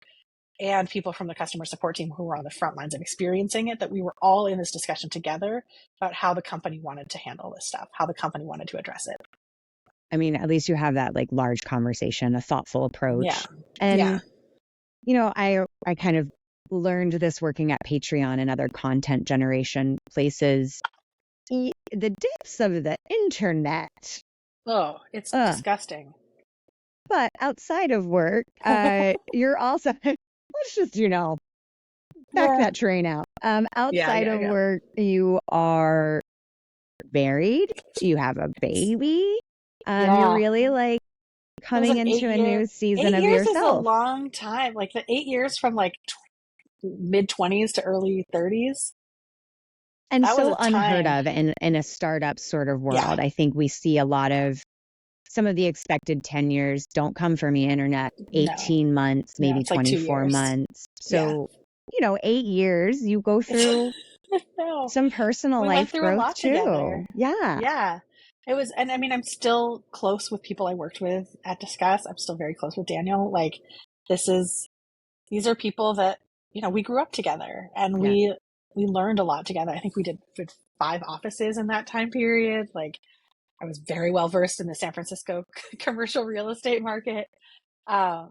and people from the customer support team who were on the front lines of experiencing it, that we were all in this discussion together about how the company wanted to handle this stuff, how the company wanted to address it. I mean, at least you have that like large conversation, a thoughtful Yeah. approach. Yeah. And, I kind of learned this working at Patreon and other content generation places. The depths of the internet. Oh, it's Uh, disgusting. but outside of work, you're also, let's just, back Yeah. that train out. Yeah. Outside Yeah. of Yeah. work, you are married, you have a baby. You're Yeah. really like It was coming an into eight a year. new season Eight of years is a yourself. long time. Like the 8 years from like mid 20s to early 30s. And That was so a unheard time. of in a startup sort of Yeah. world. I think we see a lot of some of the expected tenures don't come from the internet, No. 18 months, No, maybe it's like 24 2 years. months. Yeah. So, 8 years, you go It's through no. some personal We went life through a growth lot too. together. Yeah. Yeah. It was, and I mean, I'm still close with people I worked with at Discuss. I'm still very close with Daniel. Like, this is, these are people that, we grew up together, and Yeah. we learned a lot together. I think we did 5 offices in that time period. Like, I was very well versed in the San Francisco commercial real estate market. Uh,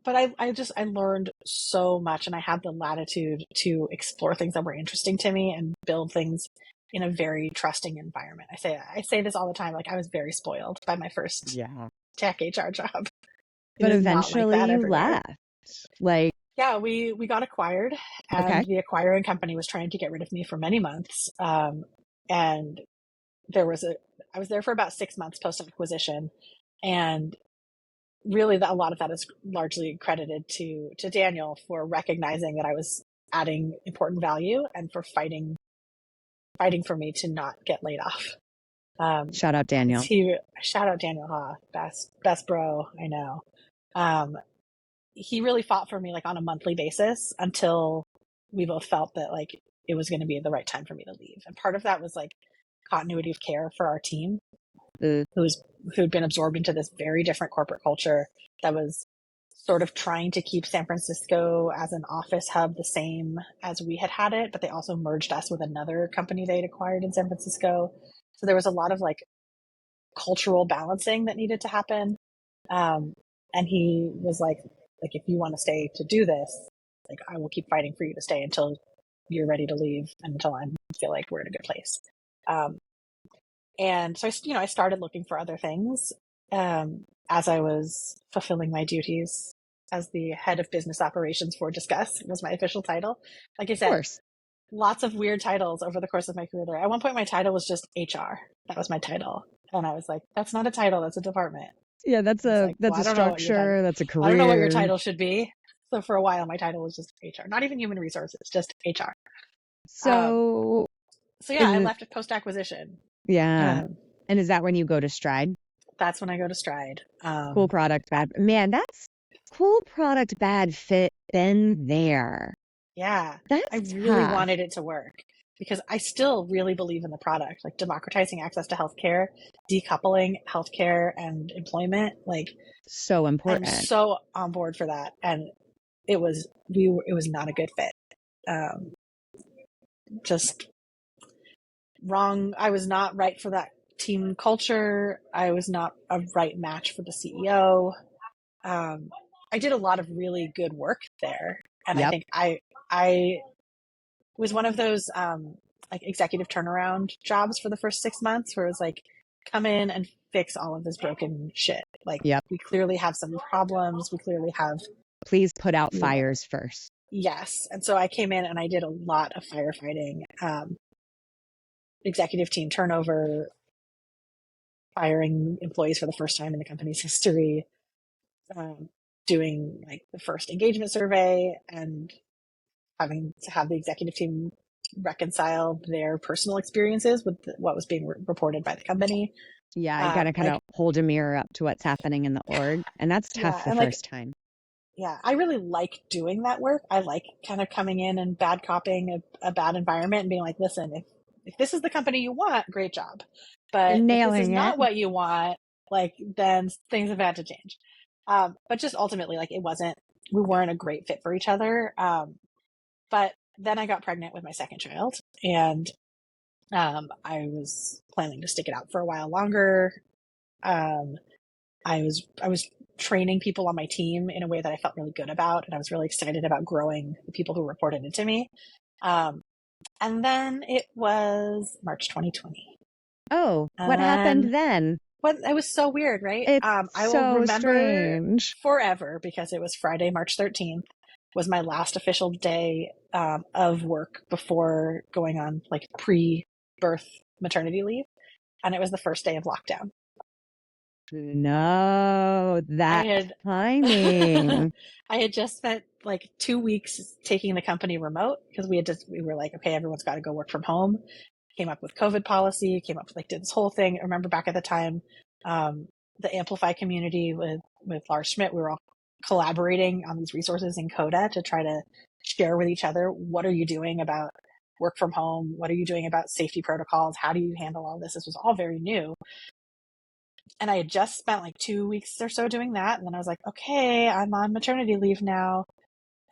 but I learned so much, and I had the latitude to explore things that were interesting to me and build things in a very trusting environment. I say this all the time. Like, I was very spoiled by my first Yeah. tech HR job. It But is not like eventually that you everywhere. left. Like, Yeah, we got acquired, and okay. the acquiring company was trying to get rid of me for many months. And there was I was there for about 6 months post acquisition, and really a lot of that is largely credited to Daniel for recognizing that I was adding important value, and for fighting for me to not get laid off. Shout out Daniel. Shout out Daniel Ha, best bro I know. Um, he really fought for me like on a monthly basis until we both felt that like it was going to be the right time for me to leave. And part of that was like continuity of care for our team, The who'd been absorbed into this very different corporate culture that was sort of trying to keep San Francisco as an office hub the same as we had it, but they also merged us with another company they'd acquired in San Francisco. So there was a lot of like cultural balancing that needed to happen. Um, And he was like, if you want to stay to do this, like, I will keep fighting for you to stay until you're ready to leave and until I feel like we're in a good place. Um, and so I started looking for other things as I was fulfilling my duties as the head of business operations for Discuss was my official title. Like I Of said, course. lots of weird titles over the course of my career there. At one point, my title was just HR. That was my title. And I was like, that's not a title, that's a department. Yeah, that's I was a like, well, that's a structure, that's a I don't know what your career. title should be. So for a while, my title was just HR, not even human resources, just HR. Um, So so yeah, I is left post acquisition. yeah. Um, And is that when you go to Stride? that's when I go to Stride. Cool product, bad. Man, that's cool product, bad fit. Been there. Yeah, I That's really tough. wanted it to work because I still really believe in the product, like democratizing access to healthcare, decoupling healthcare and employment. Like, So I'm important. so on board for that, and it was not a good fit. Um, just wrong. I was not right for that team culture. I was not a right match for the CEO. I did a lot of really good work there, and I Yep. think I was one of those like executive turnaround jobs for the first 6 months, where it was like, come in and fix all of this broken shit. Like, Yep. we clearly have some problems. We clearly have, Please put out you know, fires first. yes. And so I came in and I did a lot of firefighting, executive team turnover, firing employees for the first time in the company's history, um, doing like the first engagement survey and having to have the executive team reconcile their personal experiences with what was being reported by the company. Yeah, you gotta kind of Like, hold a mirror up to what's happening in the org. And that's tough yeah. the And like, first time. yeah, I really like doing that work. I like kind of coming in and bad copying a bad environment and being like, listen, if this is the company you want, great job. You're But if this is nailing it. not what you want, like, then things have had to change. But just ultimately, like, we weren't a great fit for each other. But then I got pregnant with my second child, and I was planning to stick it out for a while longer. Um, I was training people on my team in a way that I felt really good about, and I was really excited about growing the people who reported into me. Um, and then it was March 2020, Oh, and what happened then then? what? It was so weird, right? It's I will so remember strange. forever because it was Friday, March 13th, was my last official day of work before going on like pre-birth maternity leave, and it was the first day of lockdown. No, I that had timing. I had just spent like 2 weeks taking the company remote because we were like, okay, everyone's got to go work from home. Came up with COVID policy, came up with like did this whole thing. I remember back at the time, the Amplify community with Lars Schmidt, we were all collaborating on these resources in Coda to try to share with each other, what are you doing about work from home? What are you doing about safety protocols? How do you handle all this? This was all very new. And I had just spent like 2 weeks or so doing that. And then I was like, okay, I'm on maternity leave now.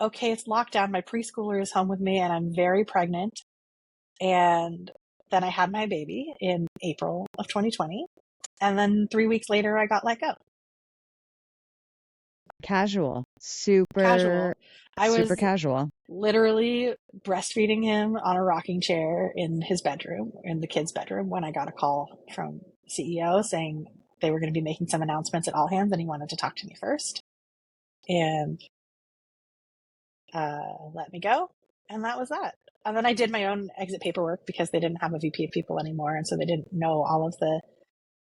Okay, it's lockdown. My preschooler is home with me and I'm very pregnant. And then I had my baby in April of 2020. And then 3 weeks later, I got let go. Casual. Super, Casual. I super was casual. literally breastfeeding him on a rocking chair in his bedroom, in the kid's bedroom, when I got a call from the CEO saying they were going to be making some announcements at all hands and he wanted to talk to me first. And let me go. And that was that. And then I did my own exit paperwork because they didn't have a VP of people anymore. And so they didn't know all of the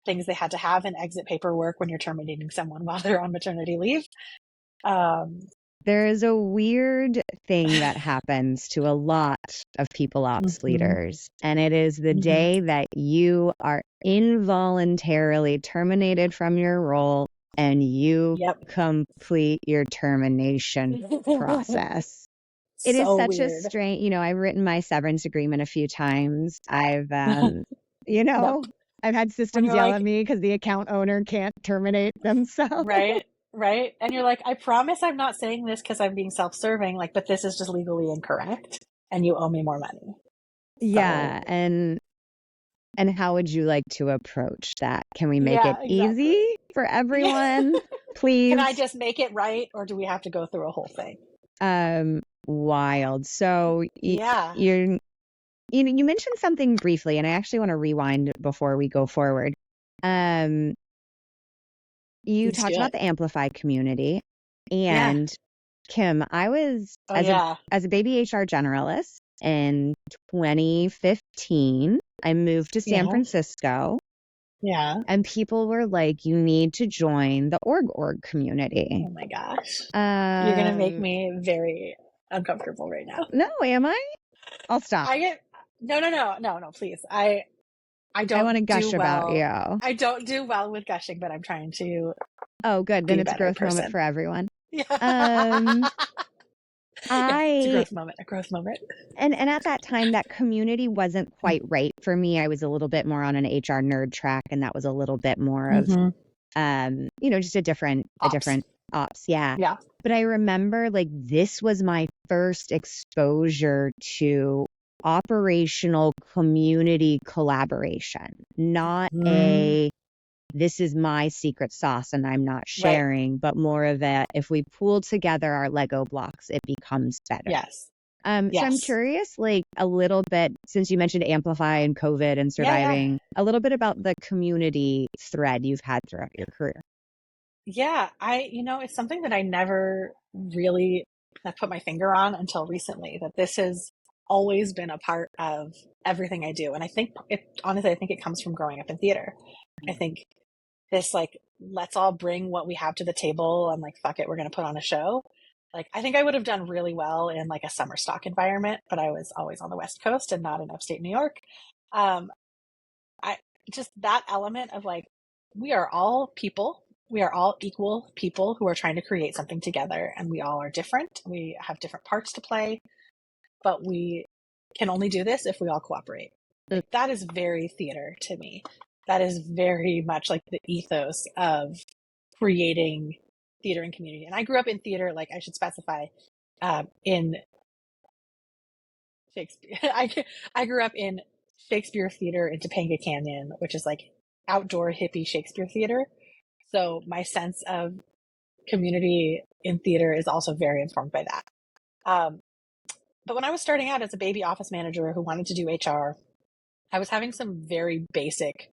things they had to have in exit paperwork when you're terminating someone while they're on maternity leave. Um, There is a weird thing that happens to a lot of people ops mm-hmm, leaders, and it is the mm-hmm. day that you are involuntarily terminated from your role and you Yep. complete your termination process. It is So such a weird. strange, I've written my severance agreement a few times. You Yep. know, I've had When systems you're yell at like, me because the account owner can't terminate themselves. right, right. And you're like, I promise I'm not saying this because I'm being self serving, like, but this is just legally incorrect and you owe me more money. Yeah. So, And And how would you like to approach that? Can we make it Yeah, exactly. easy for Yeah. everyone, Can I please? just make it right, or do we have to go through a whole thing? Wild. So Yeah, you're you mentioned something briefly, and I actually want to rewind before we go forward. Um, you please talked do about it. the Amplify community, Yeah. and Kim, I was Oh, yeah. as a baby HR generalist in 2015. I moved to San Yeah. Francisco, Yeah. and people were like, "You need to join the org community." Oh my gosh. You're gonna make Um, me very uncomfortable right now. no, am I? I'll stop. I get no, please. I I want to don't do gush about well. you. I don't do well with gushing, but I'm trying to Oh, good. Then be a it's a better growth moment person. for everyone. Yeah. Um, Yeah, it's a I growth moment, a growth moment. and at that time that community wasn't quite right for me. I was a little bit more on an HR nerd track, and that was a little bit more of Mm-hmm. just a Ops. different ops. Yeah. Yeah. But I remember like this was my first exposure to operational community collaboration, not Mm, a this is my secret sauce and I'm not right. sharing, but more of a if we pool together our Lego blocks, it becomes better. Yes. So I'm Yes. curious, like a little bit, since you mentioned Amplify and COVID and Yeah, yeah. surviving, a little bit about the community thread you've had throughout your career. Yeah, it's something that I never really have put my finger on until recently, that this has always been a part of everything I do. And honestly, I think it comes from growing up in theater. I think this, like, let's all bring what we have to the table and, like, fuck it, we're going to put on a show. Like, I think I would have done really well in like a summer stock environment, but I was always on the West Coast and not in upstate New York. Um, I just that element of like, we are all people. We are all equal people who are trying to create something together, and we all are different. We have different parts to play, but we can only do this if we all cooperate. Uh, Like, that is very theater to me. That is very much like the ethos of creating theater and community. And I grew up in theater, like, I should specify, in Shakespeare. I grew up in Shakespeare theater in Topanga Canyon, which is like outdoor hippie Shakespeare theater. So my sense of community in theater is also very informed by that. Um, but when I was starting out as a baby office manager who wanted to do HR, I was having some very basic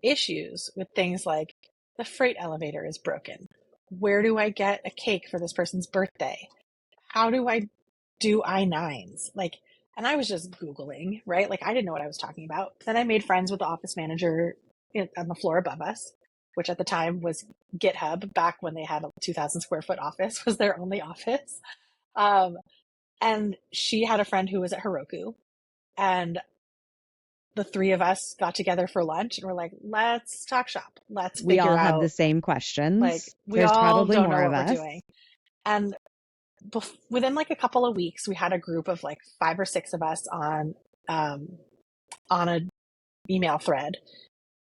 issues with things like the freight elevator is broken. Where do I get a cake for this person's birthday? How do I do I-9s? Like, and I was just Googling, right? Like, I didn't know what I was talking about. Then I made friends with the office manager on the floor above us, which at the time was GitHub, back when they had a 2,000 square foot office, was their only office. Um, and she had a friend who was at Heroku. And the three of us got together for lunch and we're like, let's talk shop. Let's We figure all have the out, same like, questions. we There's all probably don't more know of what we're us. doing. And within like a couple of weeks, we had a group of like 5 or 6 of us on a email thread.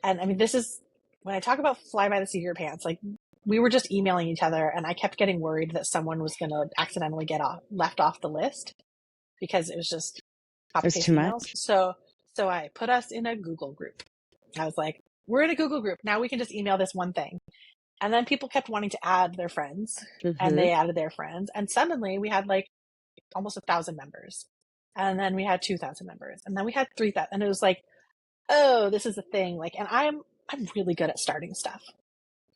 And I mean, this is when I talk about fly by the seat of your pants. Like, we were just emailing each other, and I kept getting worried that someone was going to accidentally get left off the list because it was just copy There's paste too emails. much. So I put us in a Google group. I was like, we're in a Google group now. We can just email this one thing. And then people kept wanting to add their friends, and Mm-hmm. they added their friends, and suddenly we had like almost 1,000 members. And then we had 2,000 members, and then we had 3,000. And it was like, oh, this is a thing. Like, and I'm really good at starting stuff.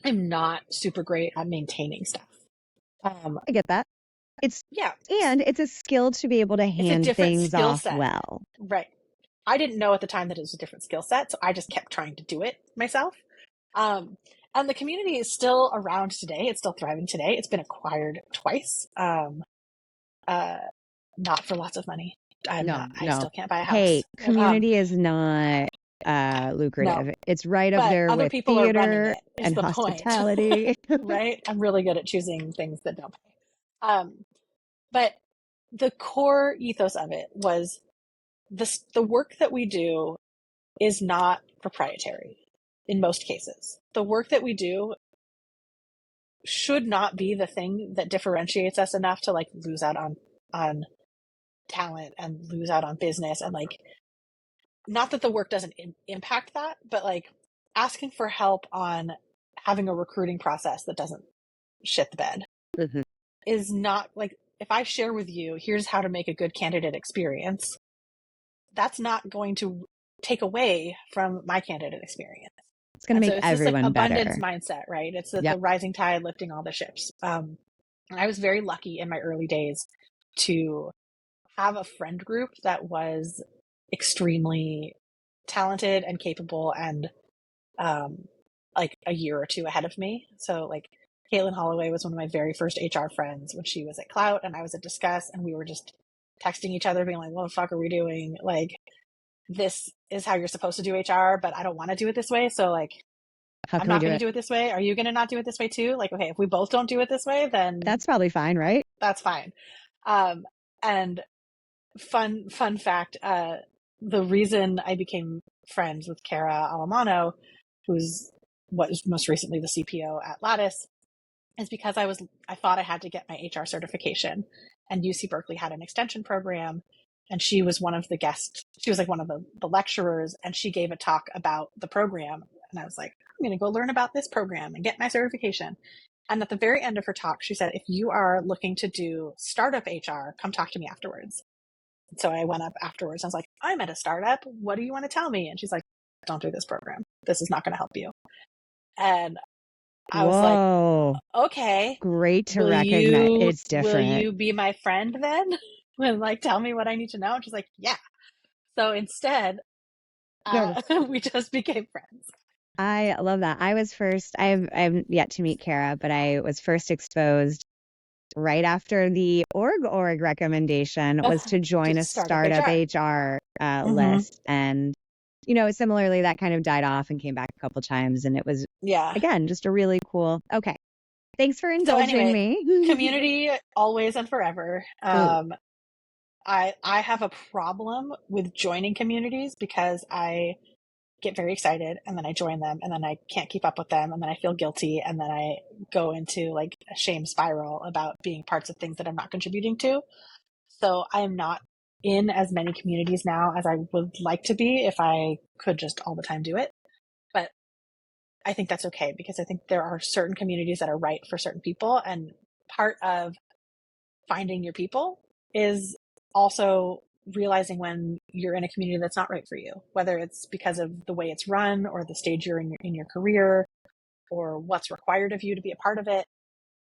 I'm not super great at maintaining stuff. I get that. It's Yeah, and it's a skill to be able to it's a hand different things skill off set. well. Right. I didn't know at the time that it was a different skill set, so I just kept trying to do it myself. Um, and the community is still around today. It's still thriving today. It's been acquired twice. Uh, Not for lots of money. No, I no. still can't buy a Hey, house. community is not No, lucrative. It's right up but there other with people are running theater it, is and the point. hospitality. Right? I'm really good at choosing things that don't pay. But the core ethos of it was the work that we do is not proprietary in most cases. The work that we do should not be the thing that differentiates us enough to like lose out on talent and lose out on business. And like, not that the work doesn't impact that, but like asking for help on having a recruiting process that doesn't shit the bed Mm-hmm. is not like, if I share with you, here's how to make a good candidate experience, that's not going to take away from my candidate experience. It's going to And so make it's this like everyone abundance better. mindset, right? It's the Yep. rising tide lifting all the ships. I was very lucky in my early days to have a friend group that was extremely talented and capable and like a year or two ahead of me. So like Caitlin Holloway was one of my very first HR friends when she was at Clout and I was at Discuss, and we were just texting each other being like, what the fuck are we doing? Like, this is how you're supposed to do HR, but I don't want to do it this way. So like, How I'm can we not do going to it? do it this way. Are you going to not do it this way too? Like, okay, if we both don't do it this way, then That's probably fine, right? that's fine. And fun fact, the reason I became friends with Kara Alamano, who's what was most recently the CPO at Lattice, is because I thought I had to get my HR certification, and UC Berkeley had an extension program, and she was one of the guests. She was like one of the lecturers, and she gave a talk about the program, and I was like, I'm going to go learn about this program and get my certification. And at the very end of her talk, she said, if you are looking to do startup HR, come talk to me afterwards. So I went up afterwards. I was like, I'm at a startup. What do you want to tell me? And she's like, don't do this program. This is not going to help you. And I was like, Whoa. okay, Great to recognize. It's will different. you be my friend then? And like, tell me what I need to know. And she's like, yeah. So instead, No, we just became friends. I love that. I've yet to meet Kara, but I was first exposed right after the org recommendation was to join a Just startup startup HR. HR Mm-hmm. list. And, similarly, that kind of died off and came back a couple times. And it was, Yeah. again, just a really cool, okay. Thanks for So indulging anyway, me. community always and forever. Ooh, I have a problem with joining communities because I get very excited and then I join them and then I can't keep up with them and then I feel guilty and then I go into like a shame spiral about being parts of things that I'm not contributing to. So I am not in as many communities now as I would like to be if I could just all the time do it. But I think that's okay because I think there are certain communities that are right for certain people, and part of finding your people is also realizing when you're in a community that's not right for you, whether it's because of the way it's run or the stage you're in your career or what's required of you to be a part of it.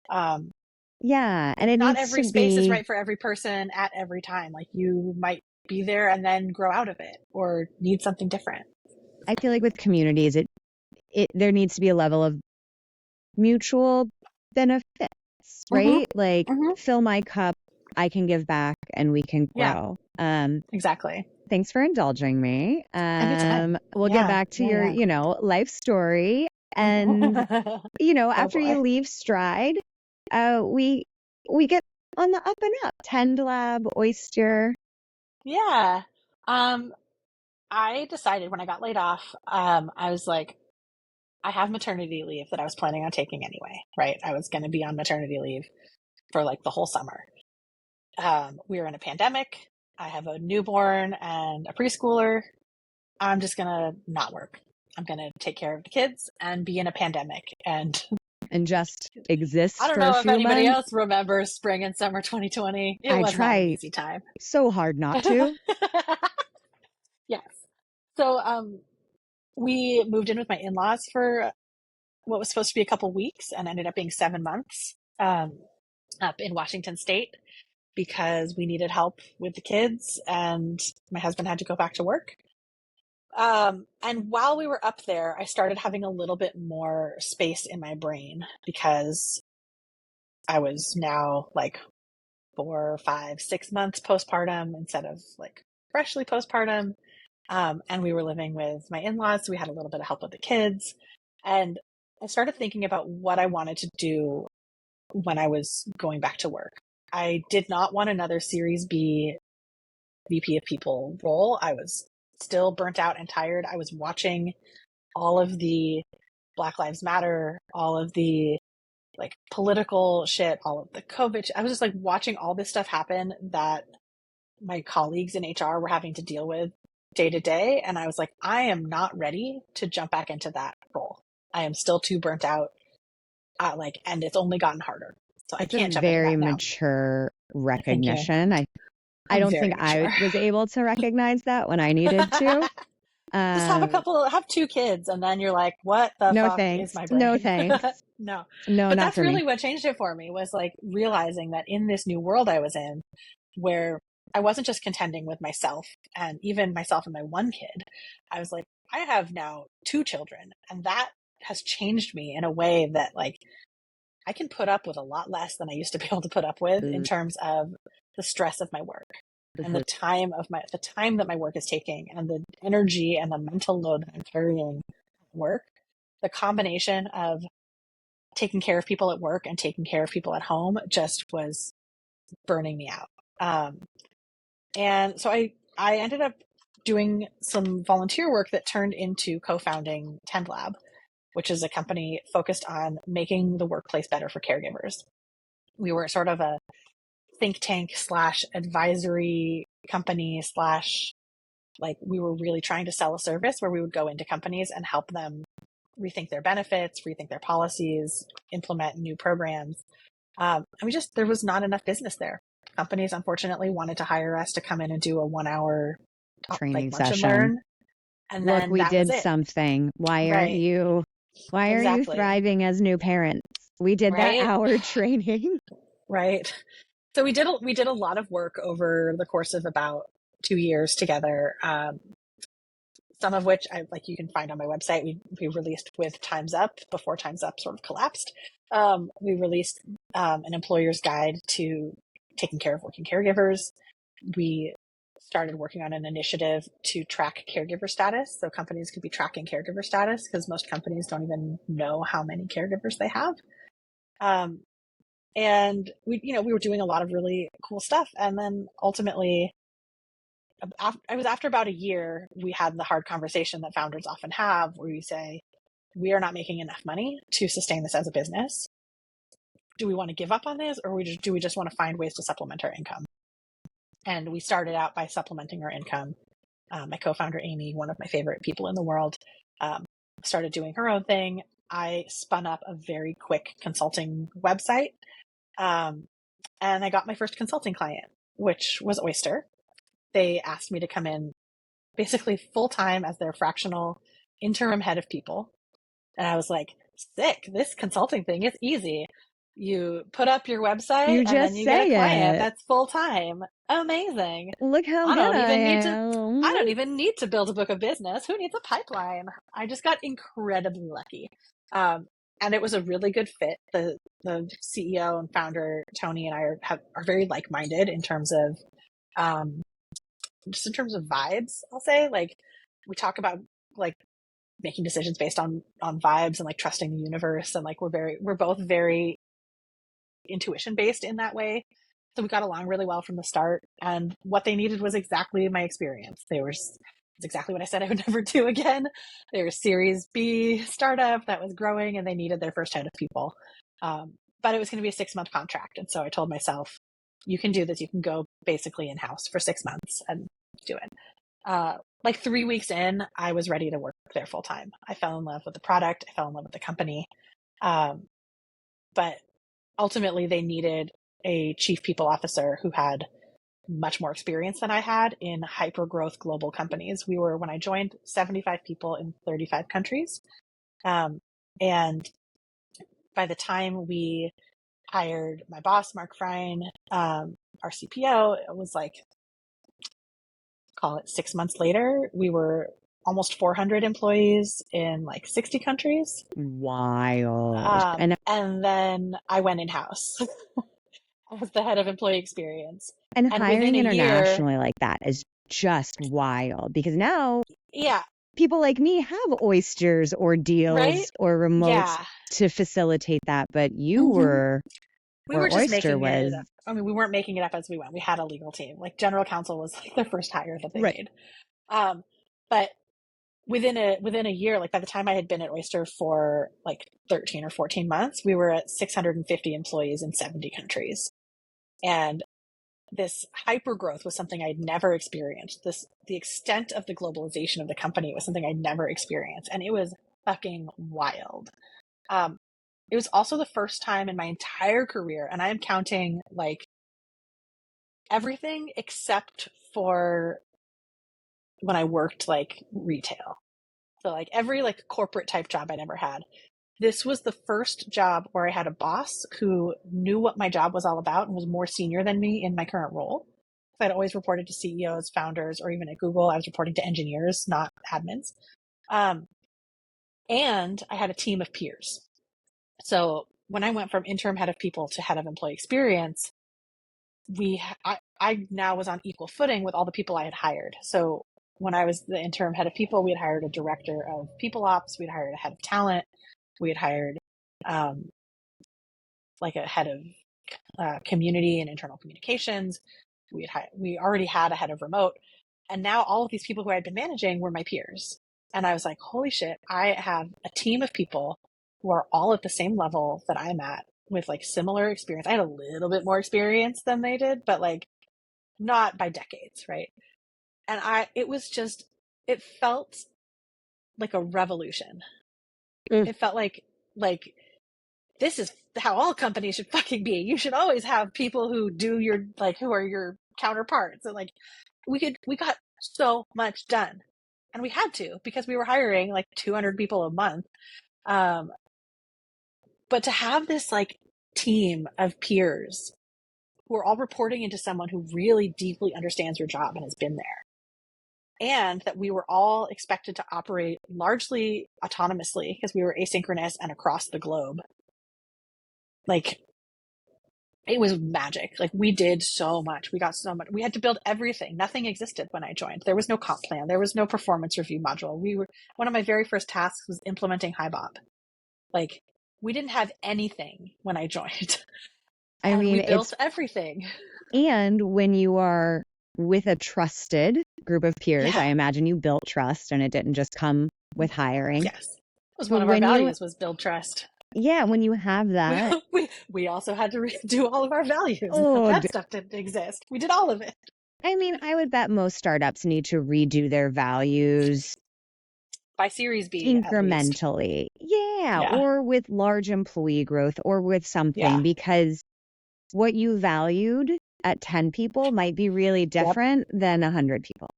Um, yeah. And it Not needs every to space is be, right for every person at every time. Like you might be there and then grow out of it or need something different. I feel like with communities, there needs to be a level of mutual benefits, Mm-hmm. right? Like Mm-hmm. fill my cup, I can give back and we can Yeah, grow. exactly. Thanks for indulging me. Anytime. We'll get Yeah, back to your, yeah, life story. And, yeah. Oh after you boy. leave Stride, we get on the up and up. Tend Lab, Oyster. Yeah. Um, I decided when I got laid off, I was like, I have maternity leave that I was planning on taking anyway, right? I was going to be on maternity leave for like the whole summer. We were in a pandemic. I have a newborn and a preschooler. I'm just going to not work. I'm going to take care of the kids and be in a pandemic. And And just I exist don't for a know if few anybody months. else remembers spring and summer 2020. It I was not an try easy time. so hard not to. Yes. So, we moved in with my in-laws for what was supposed to be a couple weeks and ended up being 7 months, up in Washington State because we needed help with the kids and my husband had to go back to work. And while we were up there, I started having a little bit more space in my brain because I was now like 4, 5, 6 months postpartum instead of like freshly postpartum. And we were living with my in-laws, so we had a little bit of help with the kids. And I started thinking about what I wanted to do when I was going back to work. I did not want another Series B VP of People role. I was still burnt out and tired. I was watching all of the Black Lives Matter, all of the like political shit, all of the COVID. I was just like watching all this stuff happen that my colleagues in HR were having to deal with day to day. And I was like, I am not ready to jump back into that role. I am still too burnt out. And it's only gotten harder. So I That's a can't jump into very that now. mature Thank you. recognition. I I'm don't think very I mature. was able to recognize that when I needed to. Just have 2 kids, and then you're like, what the No fuck is thanks. my No brain? thanks. No. No, But not that's for me. really what changed it for me, was like realizing that in this new world I was in, where I wasn't just contending with myself and even myself and my one kid. I was like, I have now 2 children, and that has changed me in a way that, like, I can put up with a lot less than I used to be able to put up with in terms of the stress of my work and the time that my work is taking, and the energy and the mental load that I'm carrying at work. The combination of taking care of people at work and taking care of people at home just was burning me out. And so I ended up doing some volunteer work that turned into co-founding Tend Lab, which is a company focused on making the workplace better for caregivers. We were sort of a think tank slash advisory company slash, like, we were really trying to sell a service where we would go into companies and help them rethink their benefits, rethink their policies, implement new programs. There was not enough business there. Companies, unfortunately, wanted to hire us to come in and do a 1 hour Training lunch and session. learn. And Look, then we that was did it. something. Right. Why are you Exactly. thriving as new parents? We did that Right. hour training. Right. So we did a lot of work over the course of about 2 years together. Some of which you can find on my website. We released with Time's Up before Time's Up sort of collapsed. We released an employer's guide to taking care of working caregivers. We started working on an initiative to track caregiver status, so companies could be tracking caregiver status, because most companies don't even know how many caregivers they have. And we were doing a lot of really cool stuff, and then ultimately, it was after about a year, we had the hard conversation that founders often have, where you say, we are not making enough money to sustain this as a business. Do we want to give up on this, or do we just want to find ways to supplement our income? And we started out by supplementing our income. My co-founder, Amy, one of my favorite people in the world, started doing her own thing. I spun up a very quick consulting website, and I got my first consulting client, which was Oyster. They asked me to come in basically full-time as their fractional interim head of people. And I was like, sick, this consulting thing is easy. You put up your website You and then just you get a client say it. that's full-time. Amazing. Look how I good don't I even need to am. I don't even need to build a book of business. Who needs a pipeline? I just got incredibly lucky. And it was a really good fit. The CEO and founder, Tony, and I are very like-minded in terms of just in terms of vibes, I'll say. Like, we talk about, like, making decisions based on vibes and, like, trusting the universe, and, like, we're both very intuition based in that way. So we got along really well from the start, and what they needed was exactly my experience. It's exactly what I said I would never do again. They were a Series B startup that was growing, and they needed their first head of people. But it was going to be a 6-month contract, and so I told myself, you can do this. You can go basically in-house for 6 months and do it. Like 3 weeks in, I was ready to work there full time. I fell in love with the product. I fell in love with the company. But ultimately, they needed a chief people officer who had much more experience than I had in hyper growth global companies. We were, when I joined, 75 people in 35 countries. And by the time we hired my boss, Mark Frein, our CPO, it was like, call it 6 months later, we were almost 400 employees in like 60 countries. Wild. And then I went in house as the head of employee experience. And And within hiring a year, internationally like that is just wild, because now yeah, people like me have oysters or right? deals or remotes Yeah. to facilitate that, but you Mm-hmm. were We where were just Oyster making it was. up. I mean, we weren't making it up as we went. We had a legal team. Like, general counsel was like the first hire that they Right. made. But within a year, like by the time I had been at Oyster for like 13 or 14 months, we were at 650 employees in 70 countries. And this hyper growth was something I'd never experienced. The extent of the globalization of the company was something I'd never experienced. And it was fucking wild. Um, it was also the first time in my entire career, and I am counting like everything except for when I worked like retail. So like every like corporate type job I'd ever had. This was the first job where I had a boss who knew what my job was all about and was more senior than me in my current role. So I'd always reported to CEOs, founders, or even at Google, I was reporting to engineers, not admins. Um, and I had a team of peers. So when I went from interim head of people to head of employee experience, I now was on equal footing with all the people I had hired. So when I was the interim head of people, we had hired a director of people ops, we'd hired a head of talent, we had hired um, like a head of community and internal communications. We already had a head of remote, and now all of these people who I had been managing were my peers. And I was like, holy shit, I have a team of people who are all at the same level that I'm at with like similar experience. I had a little bit more experience than they did, but like not by decades, right? And it was just, it felt like a revolution. Mm. It felt like this is how all companies should fucking be. You should always have people who do your, like, who are your counterparts. And like, we got so much done. And we had to because we were hiring like 200 people a month. But to have this like team of peers who are all reporting into someone who really deeply understands your job and has been there, and that we were all expected to operate largely autonomously because we were asynchronous and across the globe. Like, it was magic. Like, we did so much. We got so much. We had to build everything. Nothing existed when I joined. There was no comp plan. There was no performance review module. One of my very first tasks was implementing HiBob. Like, we didn't have anything when I joined. I And mean, we it's, built everything. and when you are with a trusted group of peers, I Yeah. imagine you built trust and it didn't just come with hiring. Yes. It was But one of our when you, values was build trust. yeah, when you have We that, we also had to do all of our values. None of oh, that stuff didn't exist. We did all of it I mean, I would bet most startups need to redo their values by Series B, at least. incrementally. Yeah, Yeah, or with large employee growth or with yeah, something, because what you valued at 10 people might be really yep. different than 100 people.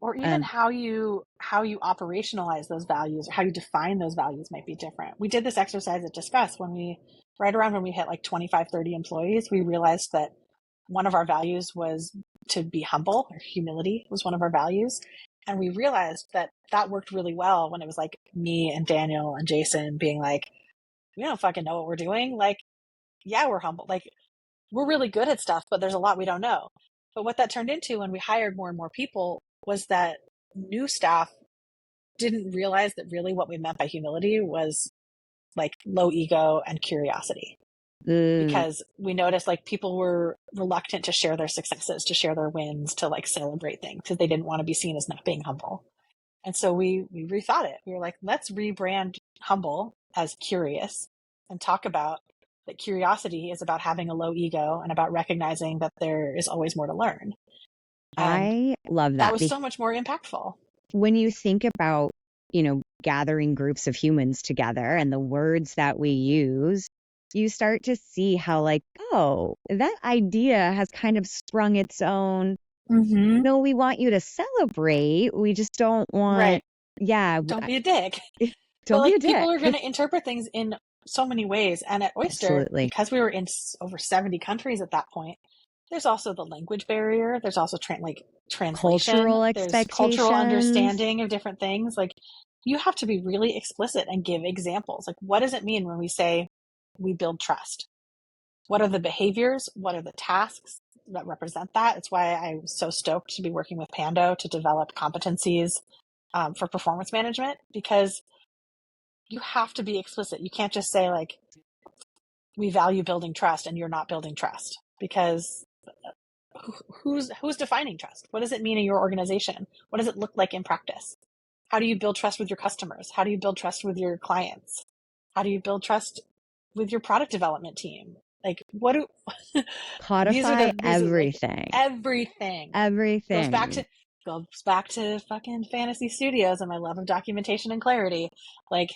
Or even Um, how you operationalize those values, or how you define those values might be different. We did this exercise at Discuss right around when we hit like 25, 30 employees. We realized that one of our values was to be humble, or humility was one of our values. And we realized that that worked really well when it was like me and Daniel and Jason being like, we don't fucking know what we're doing. Like, yeah, we're humble. Like, we're really good at stuff, but there's a lot we don't know. But what that turned into when we hired more and more people was that new staff didn't realize that really what we meant by humility was like low ego and curiosity. uh, Because we noticed like people were reluctant to share their successes, to share their wins, to like celebrate things because they didn't want to be seen as not being humble. And so we rethought it. We were like, let's rebrand humble as curious and talk about that curiosity is about having a low ego and about recognizing that there is always more to learn. And I love that that. was so much more impactful. When you think about, gathering groups of humans together and the words that we use, you start to see how, like, oh, that idea has kind of sprung its own. Mm-hmm. No, we want you to celebrate. We just don't want, Right. yeah, Don't be a dick. But don't be a like dick. people are going to interpret things in so many ways. And at Oyster, Absolutely. because we were in over 70 countries at that point, there's also the language barrier. There's also translation. Cultural There's cultural expectations. understanding of different things. Like, you have to be really explicit and give examples. Like, what does it mean when we say we build trust? What are the behaviors? What are the tasks that represent that? It's why I was so stoked to be working with Pando to develop competencies for performance management, because you have to be explicit. You can't just say like, we value building trust and you're not building trust, because who's defining trust? What does it mean in your organization? What does it look like in practice? How do you build trust with your customers? How do you build trust with your clients? How do you build trust with your product development team? Like, what do Codify these are like everything. everything goes back Everything. to fucking Fantasy Studios and my love of documentation and clarity. Like,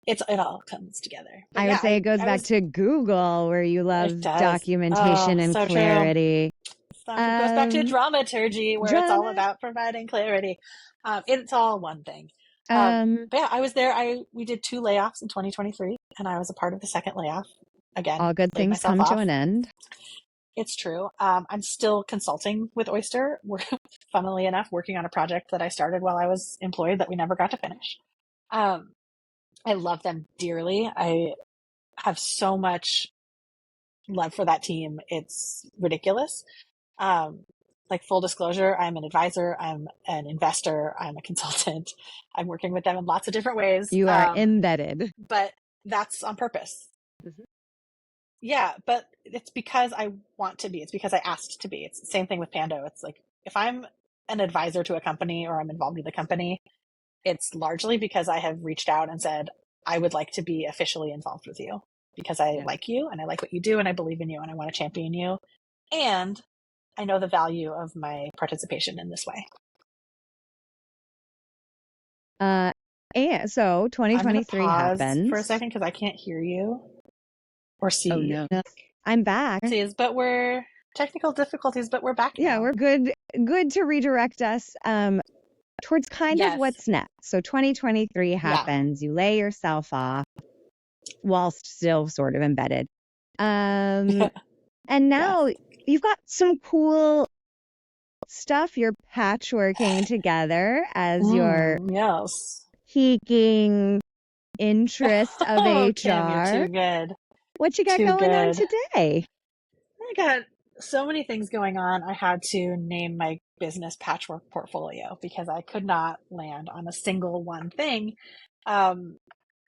it all comes together. But I yeah, would say it goes I back was to Google, where you it love does. Oh, documentation and so true. clarity. It goes back to Um, dramaturgy, where it's all drama. about providing clarity. It's all one thing. Um, But yeah, I was there. We did 2 layoffs in 2023, and I was a part of the second layoff. Again, all good laid things myself come to off. an end. It's true. I'm still consulting with Oyster. We're, funnily enough, working on a project that I started while I was employed that we never got to finish. Um, I love them dearly. I have so much love for that team. It's ridiculous. Um, like, full disclosure, I'm an advisor, I'm an investor, I'm a consultant. I'm working with them in lots of different ways. You are embedded. But that's on purpose. Mhm. Yeah, but it's because I want to be. It's because I asked to be. It's the same thing with Pando. It's like, if I'm an advisor to a company or I'm involved with a company, it's largely because I have reached out and said, I would like to be officially involved with you because I Yeah. like you and I like what you do and I believe in you and I want to champion you. And I know the value of my participation in this way. And so I'm going to 2023 pause for a happens. second because I can't hear you or see Oh you. no. I'm back. But we're technical difficulties, but we're back Yeah, now. we're good to redirect us towards kind of Yes. what's next. So 2023 happens, you lay yourself off whilst still sort of embedded. And now Yes. you've got some cool stuff you're patchworking together as your Yes. peaking interest of Oh, Kim, you're HR. too good. What you got Too going on good. today? I got so many things going on. I had to name my business Patchwork Portfolio because I could not land on a single one thing, um,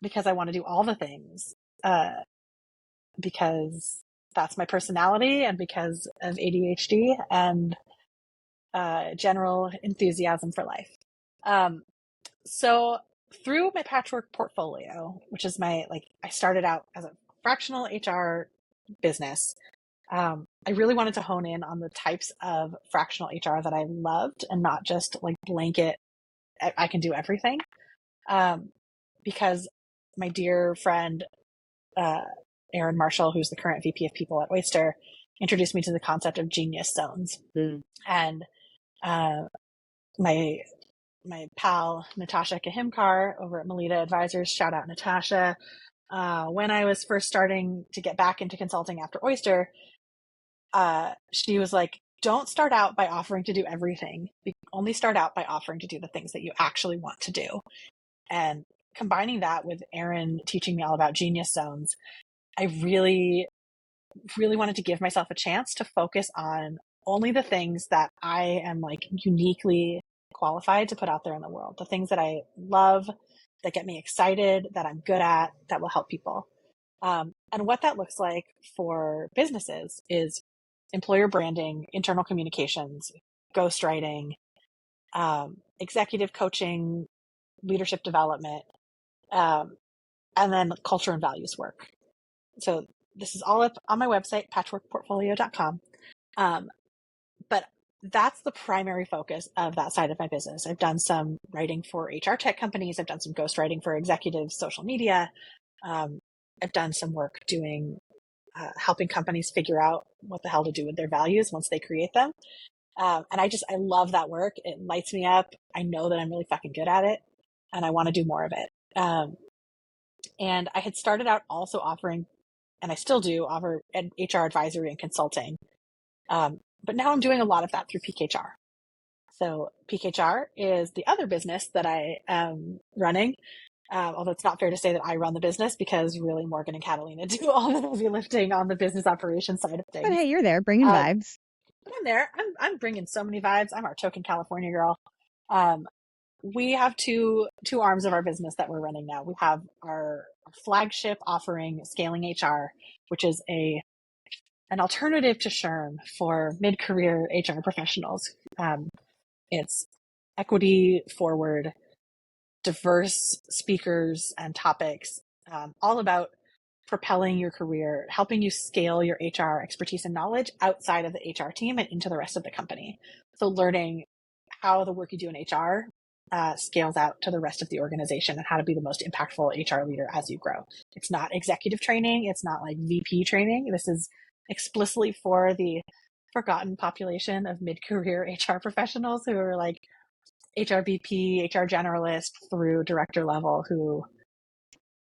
because I want to do all the things, because that's my personality and because of ADHD and general enthusiasm for life. Um, so through my Patchwork Portfolio, which is I started out as a fractional HR business. I really wanted to hone in on the types of fractional HR that I loved and not just like blanket, I can do everything. Because my dear friend, uh, Erin Marshall, who's the current VP of People at Oyster, introduced me to the concept of genius zones. And uh, my pal Natasha Kahimkar over at Melita Advisors, shout out Natasha. When I was first starting to get back into consulting after Oyster, she was like, don't start out by offering to do everything. Only start out by offering to do the things that you actually want to do. And combining that with Erin teaching me all about genius zones, I really, really wanted to give myself a chance to focus on only the things that I am like uniquely qualified to put out there in the world. The things that I love, that get me excited, that I'm good at, that will help people. And what that looks like for businesses is employer branding, internal communications, ghostwriting, executive coaching, leadership development, um, and then culture and values work. So this is all up on my website, patchworkportfolio.com. But that's the primary focus of that side of my business. I've done some writing for HR tech companies. I've done some ghostwriting for executives, social media. Um, I've done some work doing helping companies figure out what the hell to do with their values once they create them. And I love that work. It lights me up. I know that I'm really fucking good at it and I want to do more of it. And I had started out also offering, and I still do offer HR advisory and consulting. But now I'm doing a lot of that through Peak HR. So Peak HR is the other business that I am running. Although it's not fair to say that I run the business because really Morgan and Catalina do all the heavy lifting on the business operations side of But things. hey, you're there bringing vibes. But I'm there. I'm bringing so many vibes. I'm our token California girl. Um, we have two arms of our business that we're running now. We have our flagship offering, Scaling HR, which is an alternative to SHRM for mid-career HR professionals. It's equity forward, diverse speakers and topics, all about propelling your career, helping you scale your HR expertise and knowledge outside of the HR team and into the rest of the company. So learning how the work you do in HR scales out to the rest of the organization and how to be the most impactful HR leader as you grow. It's not executive training. It's not like VP training. This is explicitly for the forgotten population of mid-career HR professionals who are like HR VP, HR generalist through director level who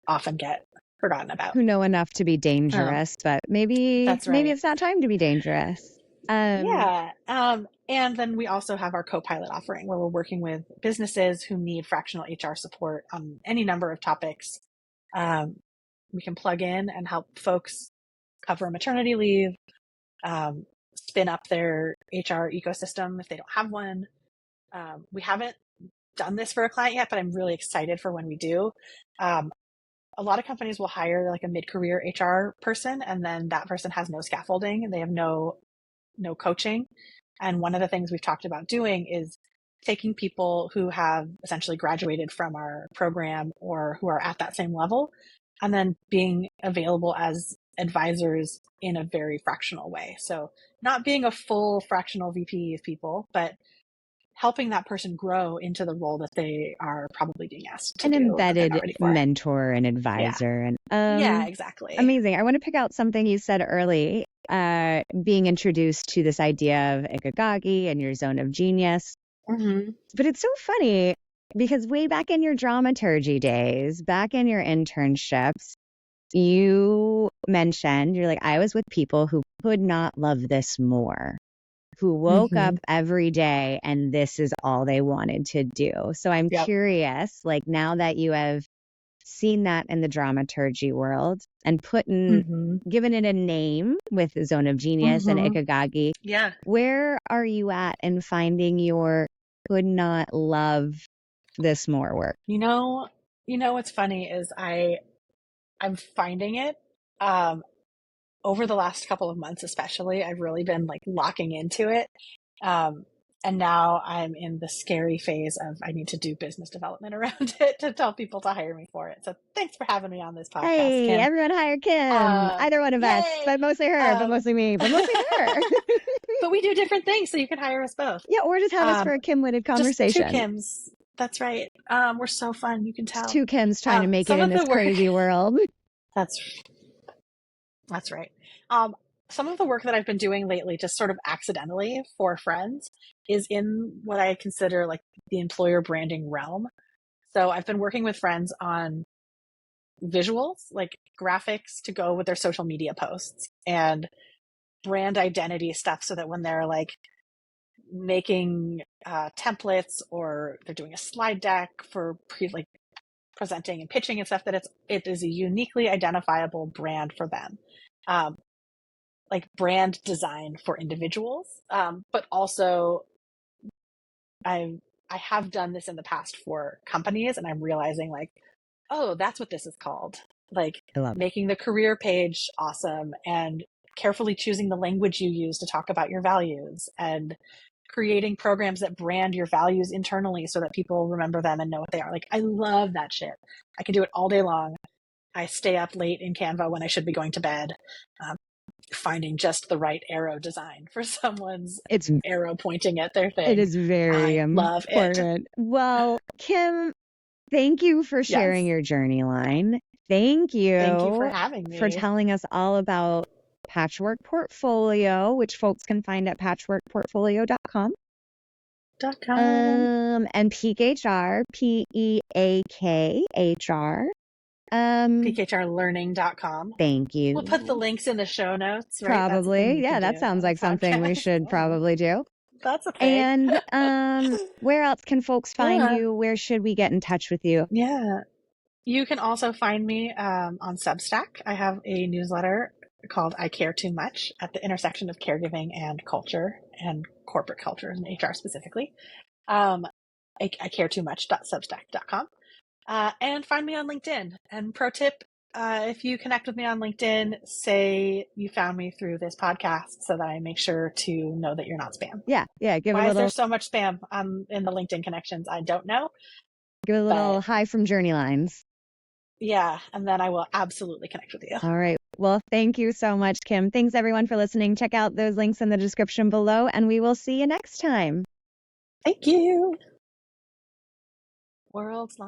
often get forgotten about. Who know enough to be dangerous, but maybe That's right. it's not time to be dangerous. Yeah. And then we also have our co-pilot offering where we're working with businesses who need fractional HR support on any number of topics. We can plug in and help folks cover maternity leave, spin up their HR ecosystem if they don't have one. We haven't done this for a client yet, but I'm really excited for when we do. A lot of companies will hire like a mid-career HR person, and then that person has no scaffolding and they have no coaching. And one of the things we've talked about doing is taking people who have essentially graduated from our program or who are at that same level and then being available as advisors in a very fractional way. So not being a full fractional VP of people, but helping that person grow into the role that they are probably being asked to An do that they're embedded not ready for. mentor and Yeah. advisor. And Yeah, exactly. Amazing. I want to pick out something you said early, being introduced to this idea of ikigagi and your zone of genius. Mm-hmm. But it's so funny because way back in your dramaturgy days, back in your internships, you mentioned, you're like, I was with people who could not love this more, who woke up every day and this is all they wanted to do. So I'm curious, like now that you have seen that in the dramaturgy world and given it a name with the zone of genius and ikigagi, where are you at in finding your could not love this more work? You know what's funny is I'm finding it over the last couple of months, especially. I've really been like locking into it. And now I'm in the scary phase of I need to do business development around it to tell people to hire me for it. So thanks for having me on this podcast, Hey, Kim. everyone hire Kim. Either one of us, but mostly her, but mostly me, but mostly her. But we do different things, so you can hire us both. Yeah, or just have us for a Kim-witted conversation. Just two Kims. That's right. We're so fun. You can tell. Just two Kims trying to make it in this crazy world. That's right. Some of the work that I've been doing lately, just sort of accidentally for friends, is in what I consider like the employer branding realm. So I've been working with friends on visuals, like graphics to go with their social media posts and brand identity stuff so that when they're like making templates or they're doing a slide deck for presenting and pitching and stuff, that it is a uniquely identifiable brand for them. Like brand design for individuals, but also I have done this in the past for companies, and I'm realizing like, oh, that's what this is called. Like making the career page awesome and carefully choosing the language you use to talk about your values and creating programs that brand your values internally so that people remember them and know what they are. Like, I love that shit. I can do it all day long. I stay up late in Canva when I should be going to bed. Finding just the right arrow design for someone's arrow pointing at their thing. It is very important. Well, Kim, thank you for sharing your journey line. Thank you for having me. For telling us all about Patchwork Portfolio, which folks can find at patchworkportfolio.com. And Peak HR, PEAKHR. PeakHRlearning.com. Thank you. We'll put the links in the show notes, right? Probably. Yeah, that sounds like something we should probably do. That's a thing. And where else can folks find you? Where should we get in touch with you? Yeah. You can also find me on Substack. I have a newsletter called I Care Too Much at the intersection of caregiving and culture and corporate culture and HR specifically. I care too much.substack.com. And find me on LinkedIn. And pro tip, if you connect with me on LinkedIn, say you found me through this podcast so that I make sure to know that you're not spam. Yeah. Why is there so much spam in the LinkedIn connections? I don't know. Give a little hi from Journey Lines. Yeah. And then I will absolutely connect with you. All right. Well, thank you so much, Kim. Thanks everyone for listening. Check out those links in the description below, and we will see you next time. Thank you. World's